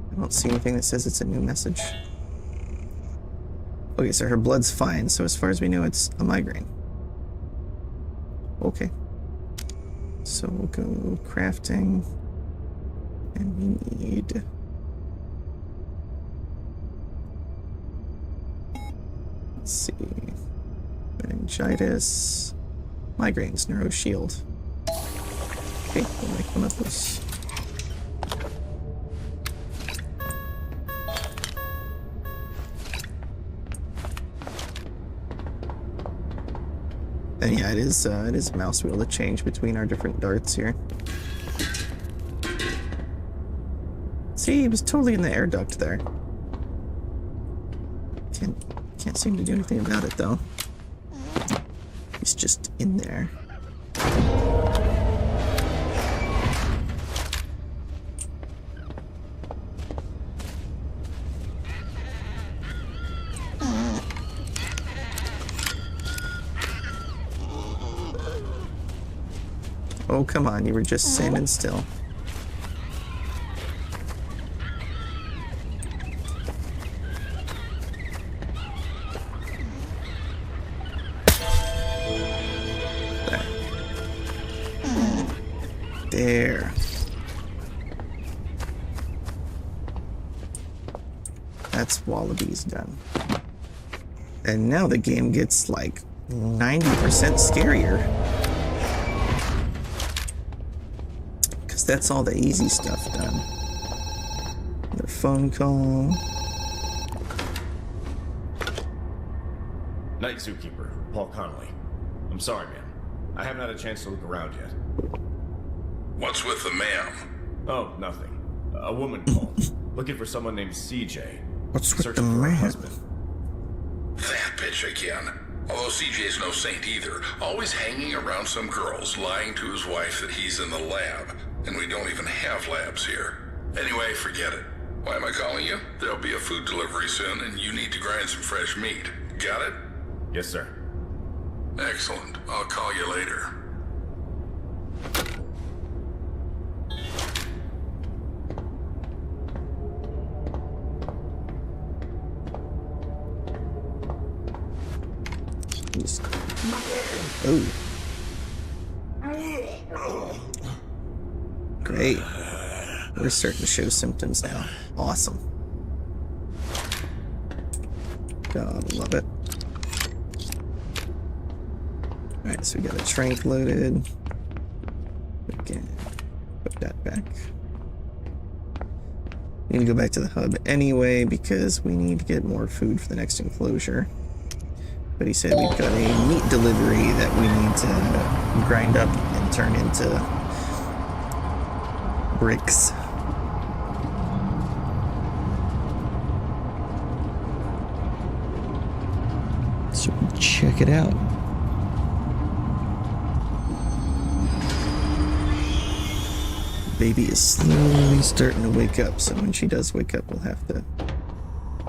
I don't see anything that says it's a new message. Okay, so her blood's fine, so as far as we know, it's a migraine. Okay. So we'll go crafting, and we need... Let's see... meningitis, migraines, neuro shield. Okay, we'll make one of those. And yeah, it is mouse wheel to change between our different darts here. See, he was totally in the air duct there. Can't seem to do anything about it though. He's just in there. Oh, come on. You were just standing still. There. That's Wallabies done. And now the game gets like 90% scarier. Because that's all the easy stuff done. Another phone call. Night Zookeeper, Paul Connolly. I'm sorry, man. I haven't had a chance to look around yet. What's with the ma'am? Oh, nothing. A woman called, looking for someone named CJ. What's with the Searching for her man? husband. That bitch again. Although CJ's no saint either, always hanging around some girls, lying to his wife that he's in the lab. And we don't even have labs here. Anyway, forget it. Why am I calling you? There'll be a food delivery soon, and you need to grind some fresh meat. Got it? Yes, sir. Excellent. I'll call you later. Oh. Great. We're starting to show symptoms now. Awesome. God, love it. Alright, so we got a trank loaded. Again, put that back. We need to go back to the hub anyway because we need to get more food for the next enclosure. But he said we've got a meat delivery that we need to grind up and turn into bricks. So check it out. Baby is slowly starting to wake up, so when she does wake up, we'll have to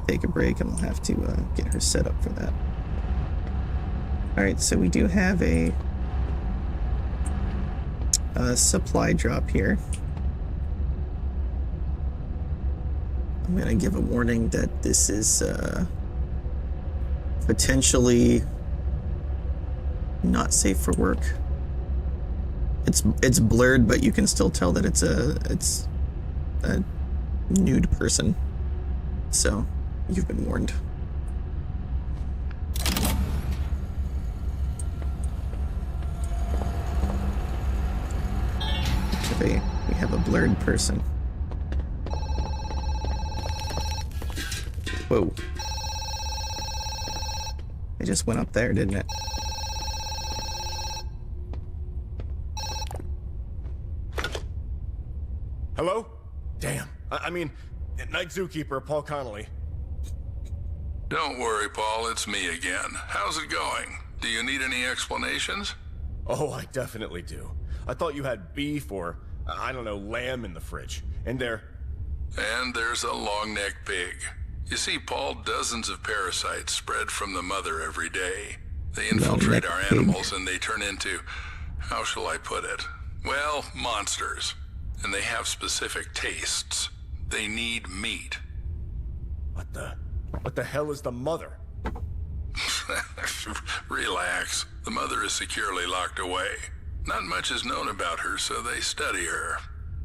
take a break and we'll have to get her set up for that. Alright, so we do have a supply drop here. I'm going to give a warning that this is potentially not safe for work. It's blurred, but you can still tell that it's a nude person. So, you've been warned. We have a blurred person. Whoa. It just went up there, didn't it? Hello? Damn. I mean, Night Zookeeper, Paul Connolly. Don't worry, Paul. It's me again. How's it going? Do you need any explanations? Oh, I definitely do. I thought you had beef or, I don't know, lamb in the fridge. And there's a long-necked pig. You see, Paul, dozens of parasites spread from the mother every day. They infiltrate our animals and they turn into, how shall I put it? Well, monsters. And they have specific tastes. They need meat. What the hell is the mother? Relax. The mother is securely locked away. Not much is known about her, so they study her.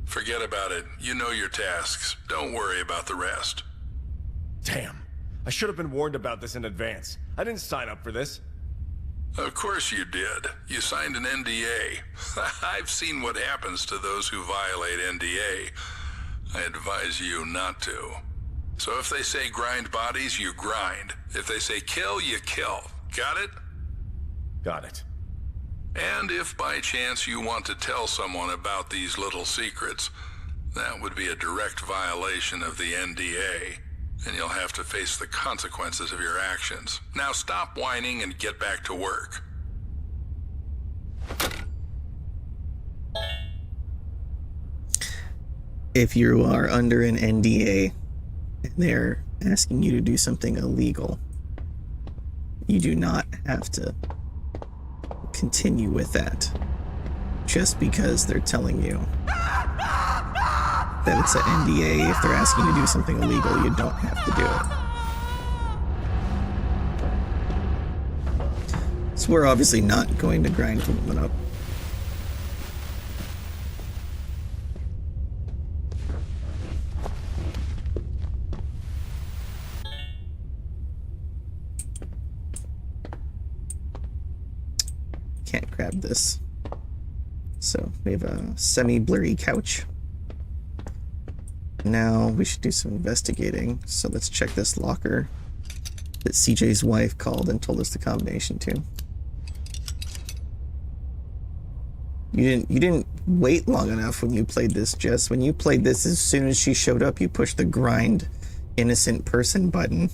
Forget about it. You know your tasks. Don't worry about the rest. Damn. I should have been warned about this in advance. I didn't sign up for this. Of course you did. You signed an NDA. I've seen what happens to those who violate NDA. I advise you not to. So if they say grind bodies, you grind. If they say kill, you kill. Got it? Got it. And if by chance you want to tell someone about these little secrets, that would be a direct violation of the NDA, and you'll have to face the consequences of your actions. Now stop whining and get back to work. If you are under an NDA and they're asking you to do something illegal, you do not have to continue with that. just because they're telling you that it's an NDA. If they're asking you to do something illegal, you don't have to do it. So we're obviously not going to grind the woman up. Can't grab this. So we have a semi-blurry couch. Now we should do some investigating. So let's check this locker that CJ's wife called and told us the combination to. You didn't wait long enough when you played this, Jess. When you played this, as soon as she showed up, you pushed the grind innocent person button.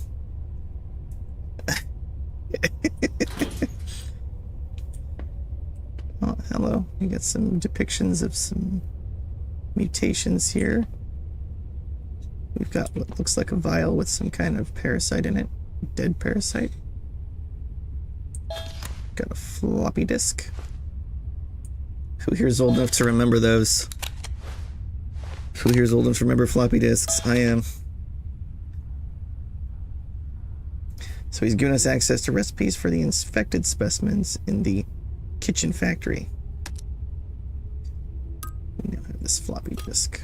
Oh, hello. You got some depictions of some mutations here. We've got what looks like a vial with some kind of parasite in it. Dead parasite. Got a floppy disk. Who here's old enough to remember those? Who here's old enough to remember floppy disks? I am. So he's given us access to recipes for the infected specimens in the kitchen factory. We now have this floppy disk.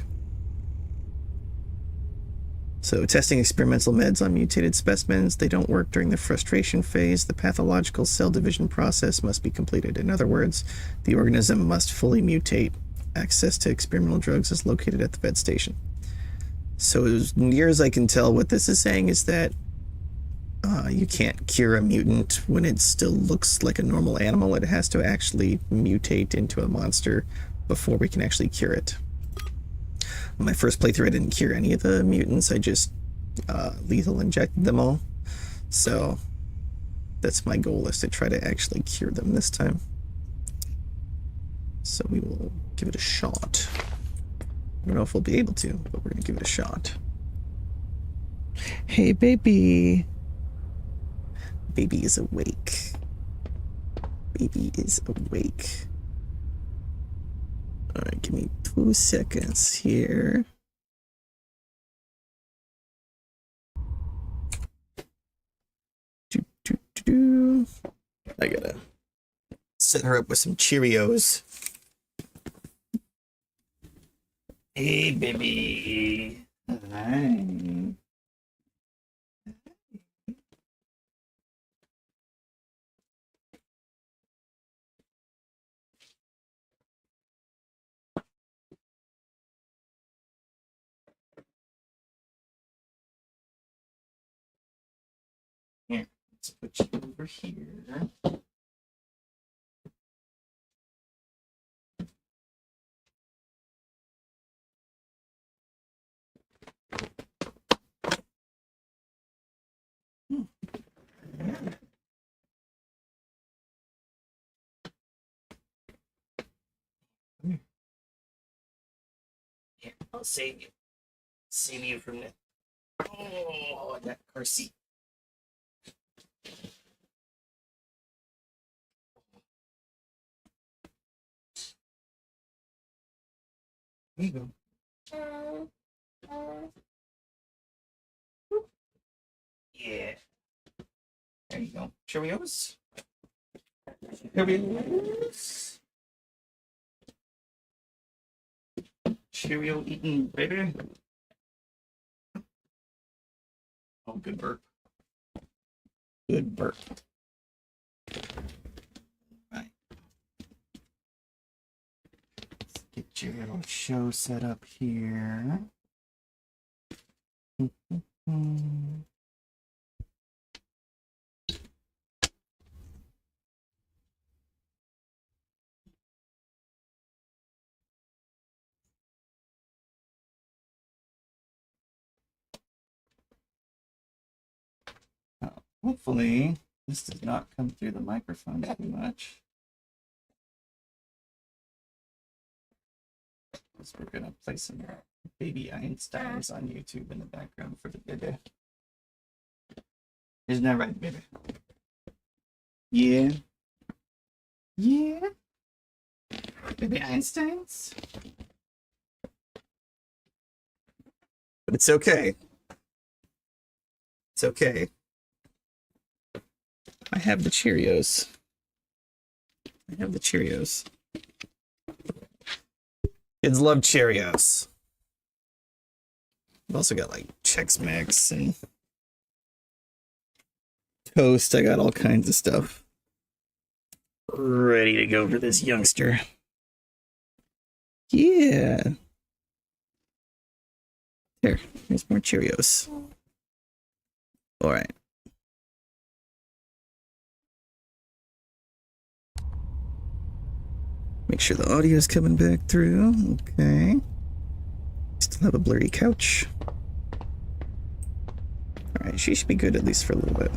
So, testing experimental meds on mutated specimens. They don't work during the frustration phase. The pathological cell division process must be completed. In other words, the organism must fully mutate. Access to experimental drugs is located at the vet station. So, as near as I can tell, what this is saying is that you can't cure a mutant when it still looks like a normal animal. It has to actually mutate into a monster before we can actually cure it. My first playthrough, I didn't cure any of the mutants. I just lethal injected them all. So that's my goal, is to try to actually cure them this time. So we will give it a shot. I don't know if we'll be able to, but we're going to give it a shot. Hey, baby. Baby is awake. Baby is awake. Alright, give me 2 seconds here. I gotta set her up with some Cheerios. Hey, baby. Hi. Here, let's put you over here. Here, I'll save you. Save you from the that car seat. There you go. Yeah. There you go. Cheerios. Cheerios. Cheerio eating, baby. Oh, good burp. Good burp. Right. Let's get your little show set up here. Hopefully, this does not come through the microphone too much. Because we're going to play some baby Einsteins on YouTube in the background for the baby. Isn't that right, baby? Yeah. Yeah. Baby Einsteins. But it's okay. It's okay. I have the Cheerios. I have the Cheerios. Kids love Cheerios. I've also got like Chex Mix and toast. I got all kinds of stuff ready to go for this youngster. Yeah. Here's more Cheerios. All right. Make sure the audio is coming back through. Okay. Still have a blurry couch. Alright, she should be good at least for a little bit.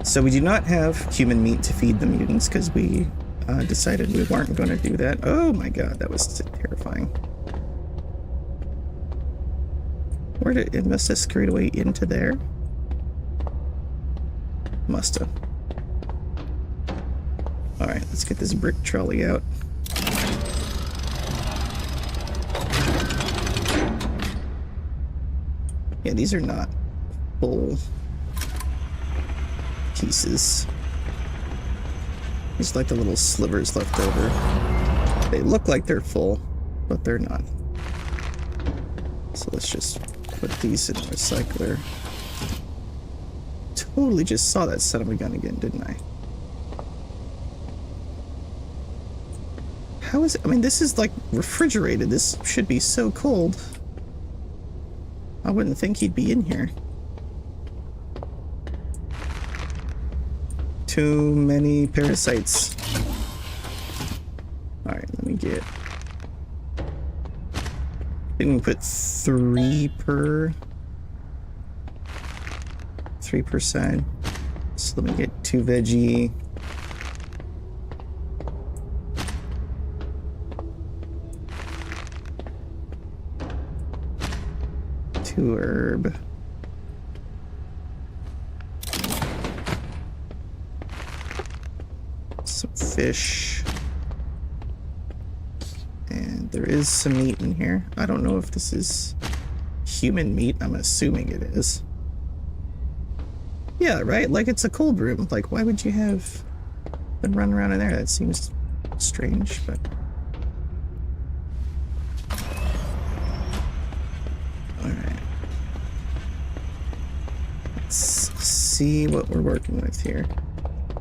So we do not have human meat to feed the mutants because we decided we weren't going to do that. Oh my god, that was terrifying. Where did it must have scurried away into there? Must have. Alright, let's get this brick trolley out. Yeah, these are not full pieces. There's like the little slivers left over. They look like they're full, but they're not. So let's just put these in the recycler. Totally just saw that son of a gun again, didn't I? How is it? I mean, this is like refrigerated. This should be so cold. I wouldn't think he'd be in here. Too many parasites. Alright, let me get... Didn't we put 3 per... 3%. So let me get 2 veggie. Herb. Some fish. And there is some meat in here. I don't know if this is human meat. I'm assuming it is. Yeah, right? Like it's a cold room. Like why would you have them run around in there? That seems strange, but... See what we're working with here.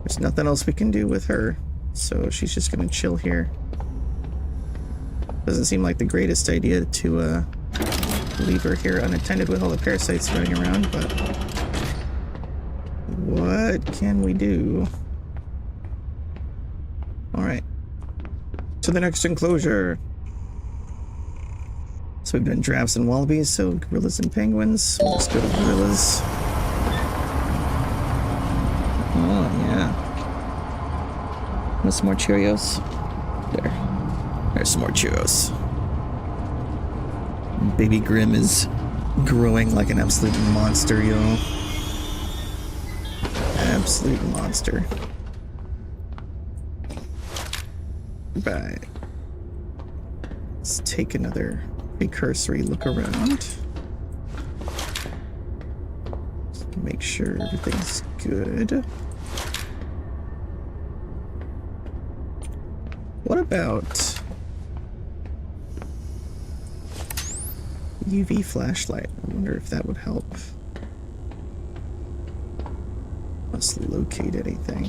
There's nothing else we can do with her, so she's just gonna chill here. Doesn't seem like the greatest idea to leave her here unattended with all the parasites running around, but what can we do? Alright. To the next enclosure. So we've done giraffes and wallabies, so gorillas and penguins. We'll just go to gorillas. Oh, yeah. Want some more Cheerios? There. There's some more Cheerios. Baby Grim is growing like an absolute monster, yo. Absolute monster. Right. Let's take another cursory look around. Just make sure everything's good. What about UV flashlight? I wonder if that would help us locate anything.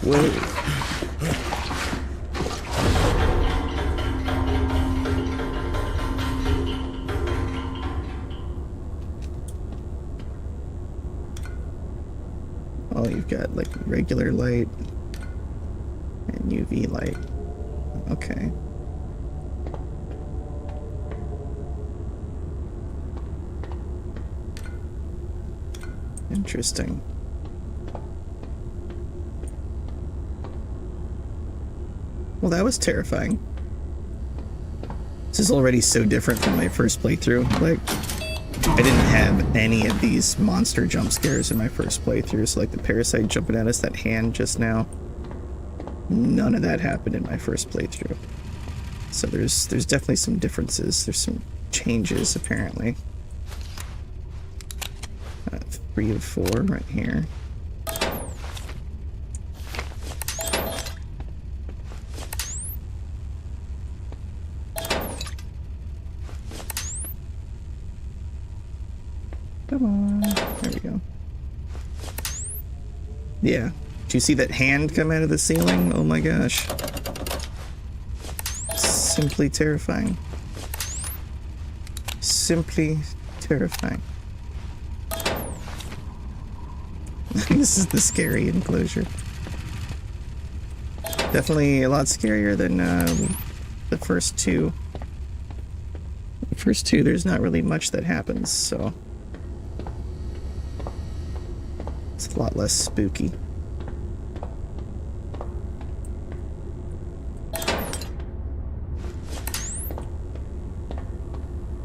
Whoa. Oh, you've got like regular light and UV light. Okay. Interesting. Well, that was terrifying. This is already so different from my first playthrough. Like, I didn't have any of these monster jump scares in my first playthrough, so like the parasite jumping at us, that hand just now, none of that happened in my first playthrough. So there's definitely some differences. There's some changes apparently. 3 of 4 right here. Come on, there we go. Yeah, did you see that hand come out of the ceiling? Oh my gosh. Simply terrifying. Simply terrifying. This is the scary enclosure. Definitely a lot scarier than the first two. The first two, there's not really much that happens, so it's a lot less spooky.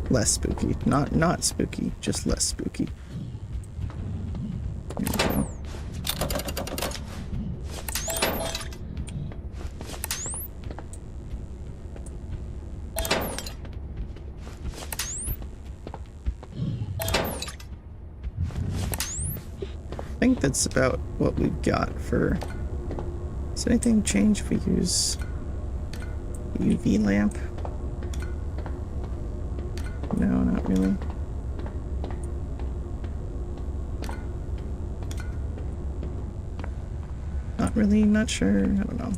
Less spooky. Not spooky, just less spooky. There we go. I think that's about what we've got for... Does anything change if we use the UV lamp? No, not really. Not really, not sure, I don't know.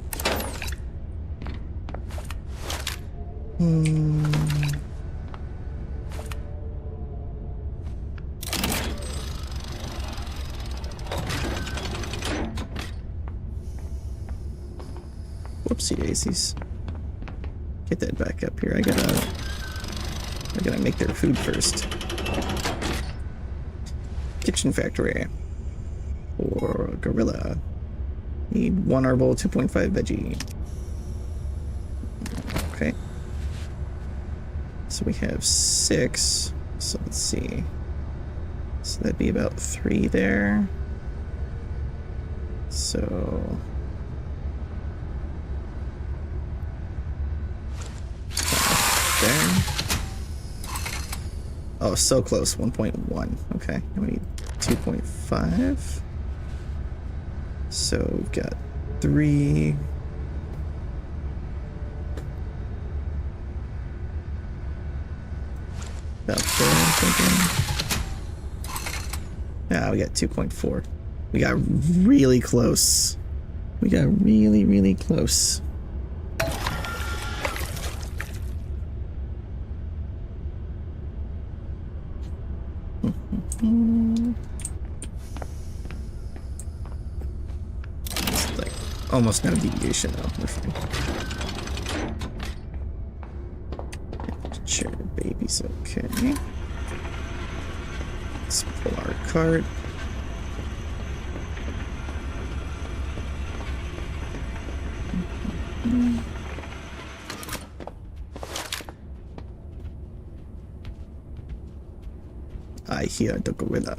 Whoopsie daisies. Get that back up here. I gotta make their food first. Kitchen factory. Or gorilla. Need 1 arbol, 2.5 veggie. Okay. So we have 6. So let's see. So that'd be about 3 there. So... there. Oh, so close. 1.1. Okay. Now we need 2.5. So we've got 3. About there, I'm thinking. Yeah, we got 2.4. We got really close. We got really, really close. It's like almost no deviation though. We're fine. Chair baby's okay. Let's pull our cart. I hear the gorilla.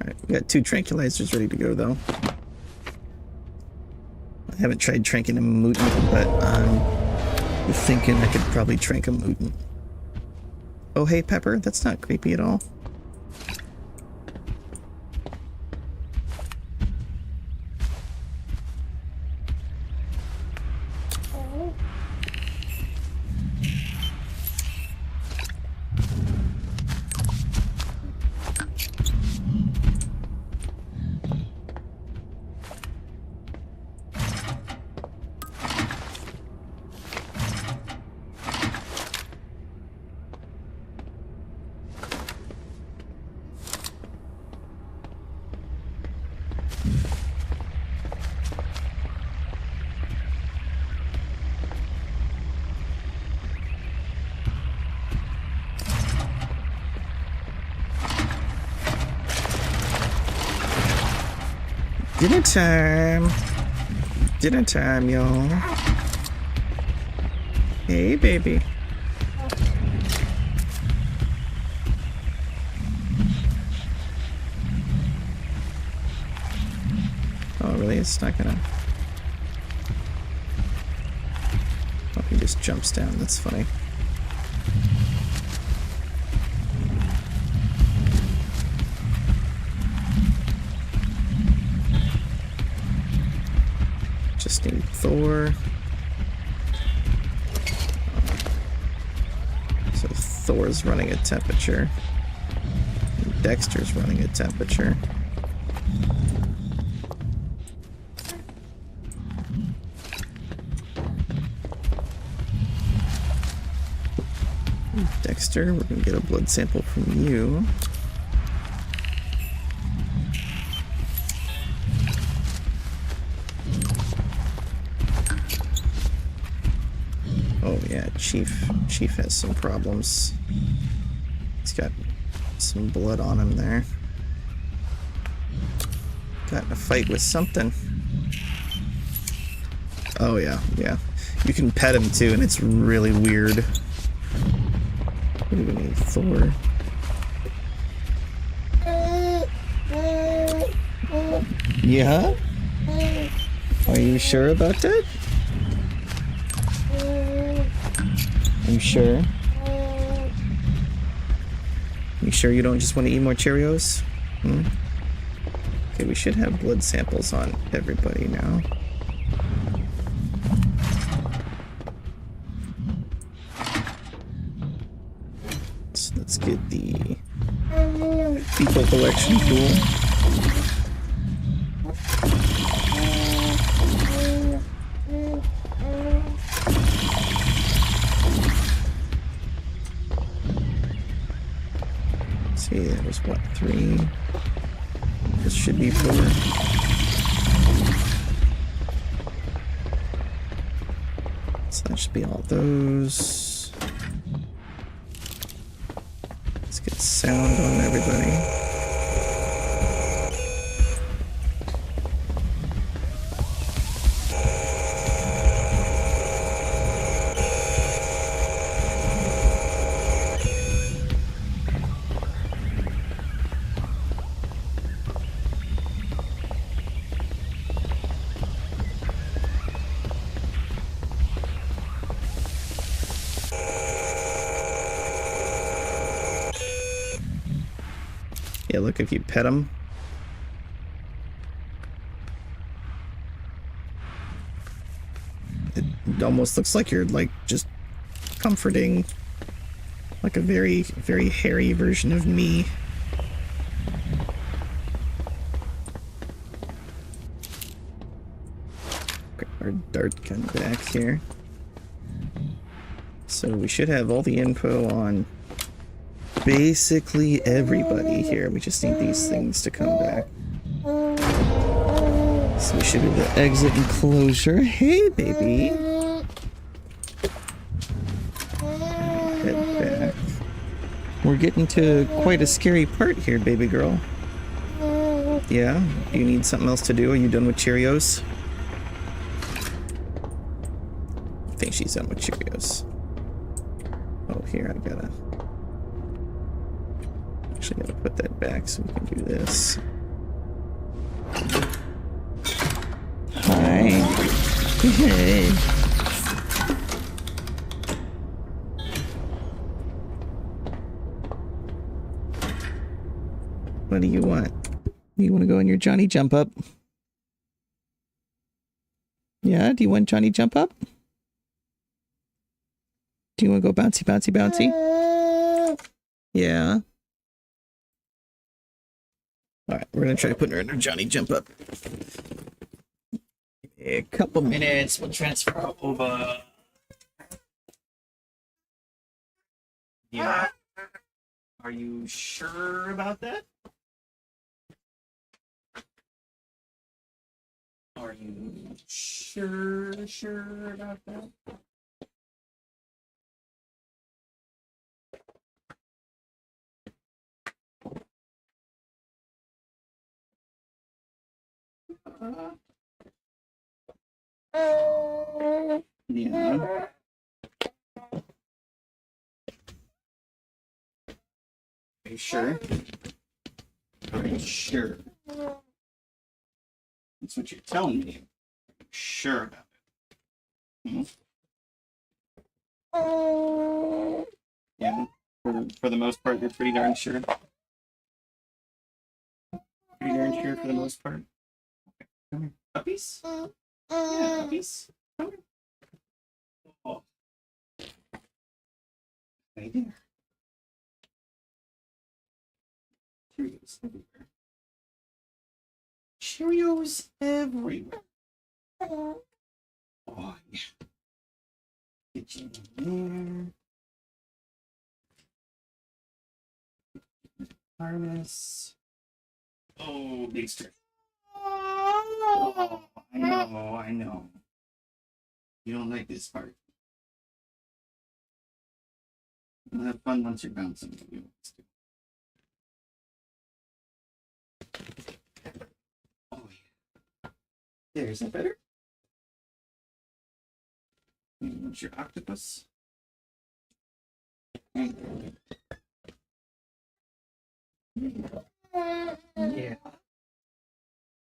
Alright, we got 2 tranquilizers ready to go though. I haven't tried tranking a mutant, but I'm thinking I could probably trank a mutant. Oh hey Pepper, that's not creepy at all. Dinner time. Dinner time, y'all. Hey, baby. it's not gonna... Oh, he just jumps down. That's funny. Just need Thor. So Thor's running a temperature. Dexter's running a temperature. Dexter, we're gonna get a blood sample from you. Oh yeah, Chief has some problems. He's got some blood on him there. Got in a fight with something. Oh yeah, yeah. You can pet him too, and it's really weird. What do we need? Thor. Yeah? Are you sure about that? Are you sure? You sure you don't just want to eat more Cheerios? Hmm? Okay, we should have blood samples on everybody now. So let's get the fecal collection tool. See, that was what, 3? This should be 4. So that should be all those. Let's get sound on everybody. Yeah, look, if you pet him. It almost looks like you're, like, just comforting, like a very, very hairy version of me. Okay, our dart gun back here. So we should have all the info on basically everybody here. We just need these things to come back. So we should be able to exit enclosure. Hey, baby. Head back. We're getting to quite a scary part here, baby girl. Yeah? Do you need something else to do? Are you done with Cheerios? I think she's done with Cheerios. Oh, here, I gotta... Actually, gotta put that back so we can do this. Hi. Hey. What do you want? You want to go in your Johnny Jump Up? Yeah, do you want Johnny Jump Up? Do you want to go bouncy, bouncy, bouncy? Yeah. Alright, we're gonna try putting her in her Johnny Jump Up. A couple minutes, we'll transfer over. Yeah. Are you sure about that? Are you sure about that? Yeah. Are you sure? Are you sure? That's what you're telling me. I'm sure about it. Yeah, for the most part, you're pretty darn sure. Pretty darn sure for the most part. Okay, come here. Puppies? Yeah, puppies. Come here. Oh. Right there. Cheerios everywhere. Cheerios everywhere. Oh, yeah. Get you in there. Harness. Oh, big stretch. Oh, I know. You don't like this part. You'll have fun once you're bouncing. Oh, yeah. There, is that better? What's your octopus? Yeah.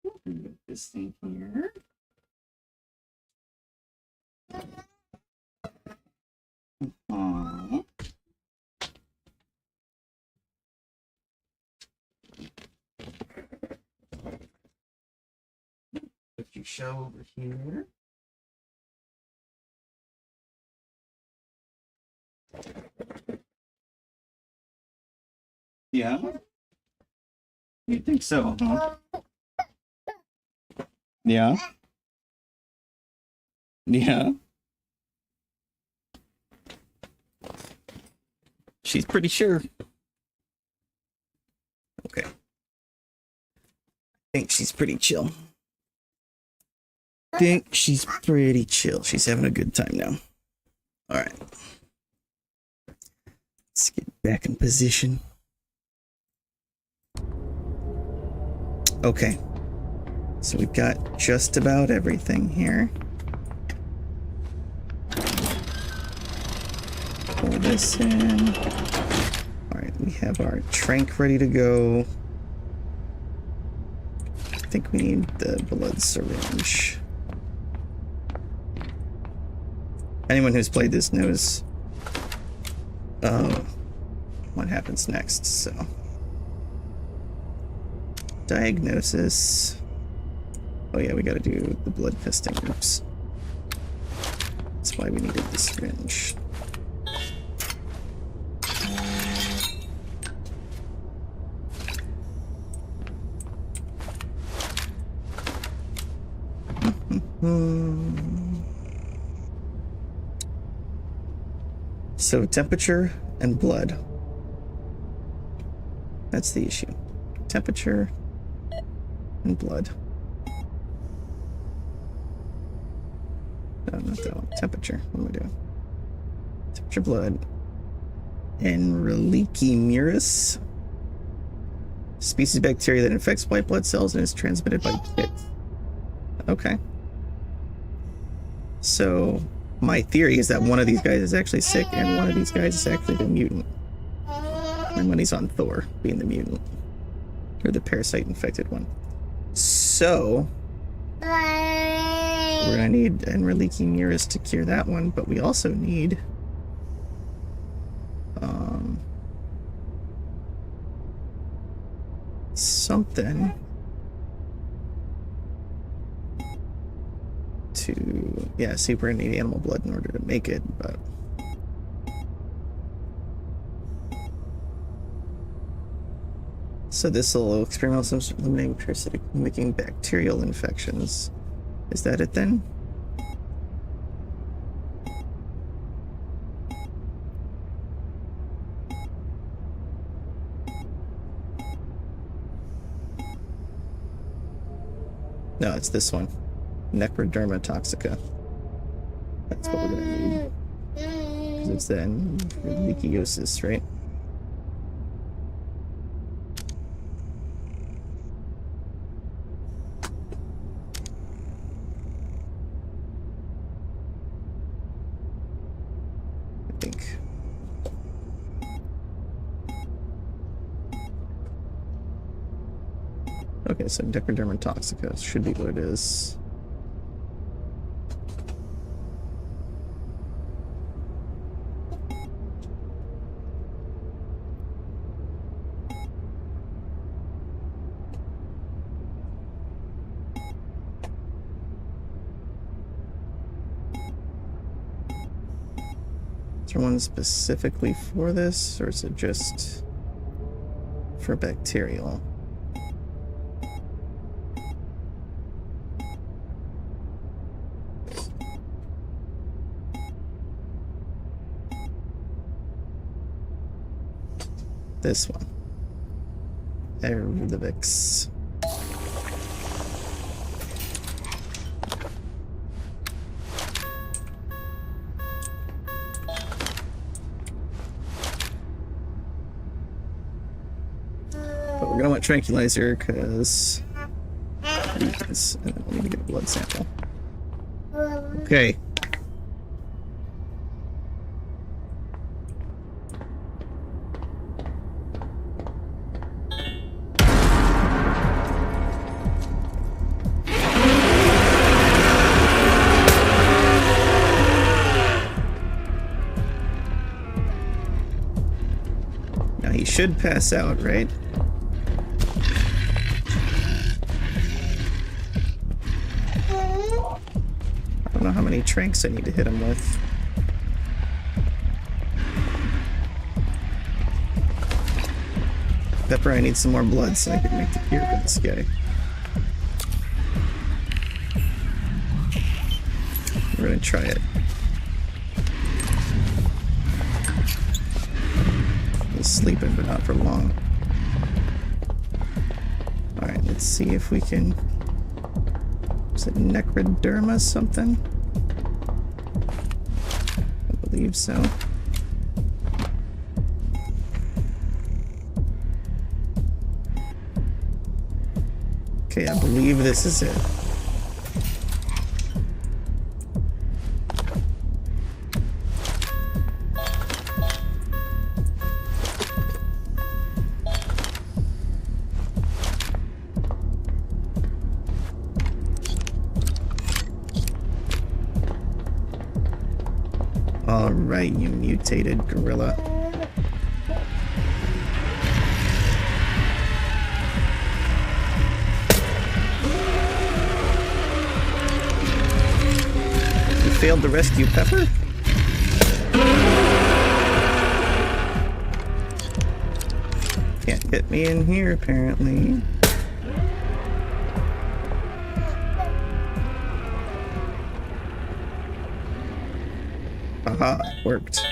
Put this thing here. Aww. Put your shell over here. Yeah? You think so, huh? Yeah? Yeah? She's pretty sure. Okay. I think she's pretty chill. She's having a good time now. All right. Let's get back in position. Okay. So we've got just about everything here. Pull this in. All right, we have our trank ready to go. I think we need the blood syringe. Anyone who's played this knows what happens next, so. Diagnosis. Oh yeah, we gotta do the blood testing. Oops. That's why we needed the syringe. So temperature and blood. That's the issue. Temperature and blood. No, not that one. Temperature. What am I doing? Temperature, blood. Hydraulix. Species of bacteria that infects white blood cells and is transmitted by ticks. Okay. So, my theory is that one of these guys is actually sick and one of these guys is actually the mutant. My money's on Thor being the mutant. Or the parasite infected one. So, we're gonna need Hydraulix to cure that one, but we also need something to, yeah, see, we're gonna need animal blood in order to make it, but so this will experiment with eliminating parasitic mimicking bacterial infections. Is that it then? No, it's this one. Necroderma toxica. That's what we're gonna need. Because it's then Zoochosis, right? I think. Okay, so Decoderma toxica should be what it is. Is there one specifically for this, or is it just for bacterial? This one. Hydraulix. But we're gonna want tranquilizer because weakness, and then we'll need to get a blood sample. Okay. Now he should pass out, right? I don't know how many tranks I need to hit him with. Pepper, I need some more blood so I can make the cure for this guy. We're gonna try it. He's sleeping, but not for long. Alright, let's see if we can... Is it Necroderma something? I believe so. Okay, I believe this is it. All right, you mutated gorilla. You failed to rescue Pepper? Can't get me in here, apparently. Aha, it worked.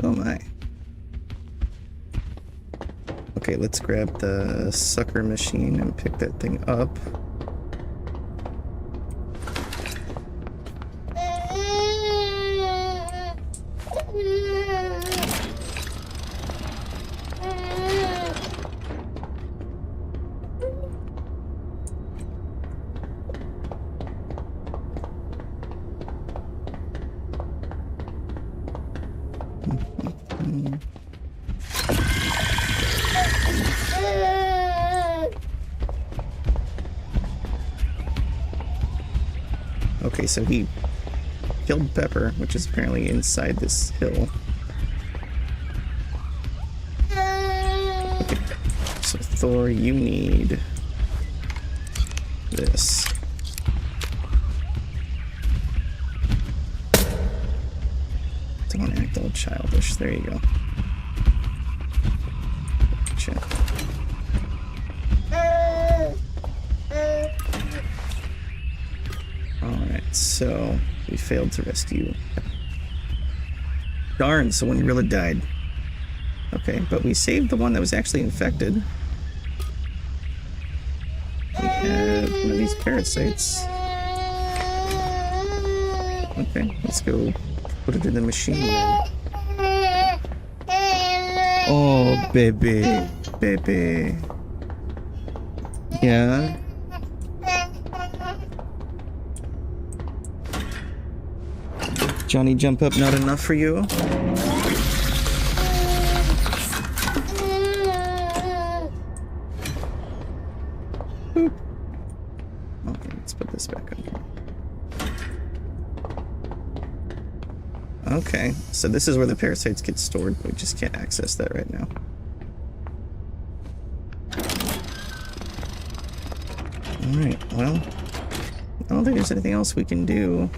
Oh my. Okay, let's grab the sucker machine and pick that thing up. Okay, so he killed Pepper, which is apparently inside this hill. Okay, so Thor, you need this. Don't act all childish. There you go. Check. Alright, so we failed to rescue. Darn, someone really died. Okay, but we saved the one that was actually infected. We have one of these parasites. Okay, let's go put it in the machine then. Oh, baby. Baby. Yeah? Johnny jump up not enough for you? Boop. Okay, let's put this back on here. Okay, so this is where the parasites get stored, but we just can't access that right now. Alright, well, I don't think there's anything else we can do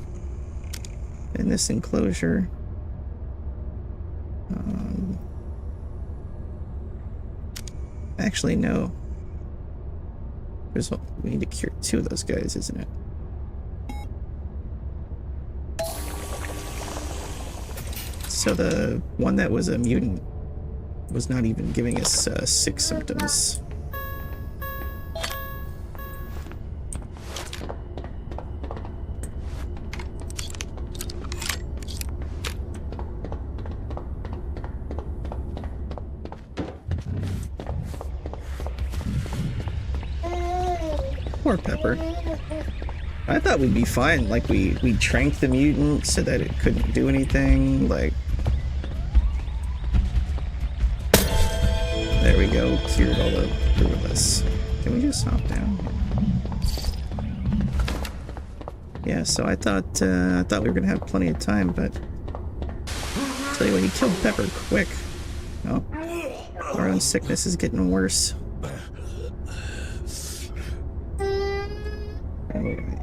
in this enclosure. Actually, no. We need to cure 2 of those guys, isn't it? So the one that was a mutant was not even giving us sick symptoms. Poor Pepper. I thought we'd be fine. Like, we tranked the mutant so that it couldn't do anything. Like, there we go. Cured all the gorillas. Can we just hop down? Yeah, so I thought we were gonna have plenty of time, but I'll tell you what, he killed Pepper quick. Oh, our own sickness is getting worse. Alright.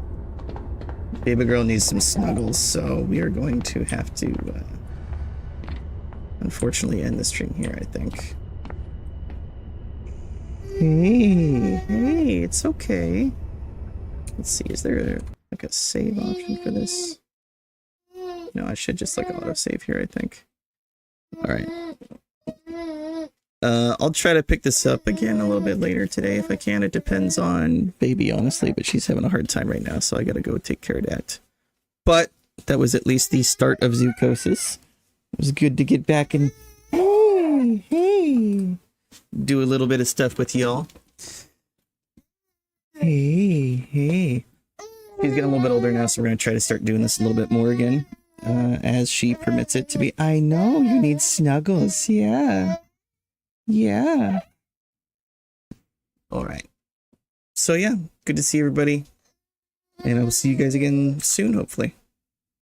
Baby girl needs some snuggles, so we are going to have to unfortunately end the stream here, I think. Hey, it's okay. Let's see, is there like a save option for this? No, I should just like auto-save here, I think. Alright. I'll try to pick this up again a little bit later today if I can. It depends on baby, honestly, but she's having a hard time right now, so I gotta go take care of that. But that was at least the start of Zoochosis. It was good to get back and hey, do a little bit of stuff with y'all. Hey. She's getting a little bit older now, so we're gonna try to start doing this a little bit more again, as she permits it to be. I know you need snuggles, yeah. Yeah. Alright. So yeah, good to see everybody. And I will see you guys again soon, hopefully.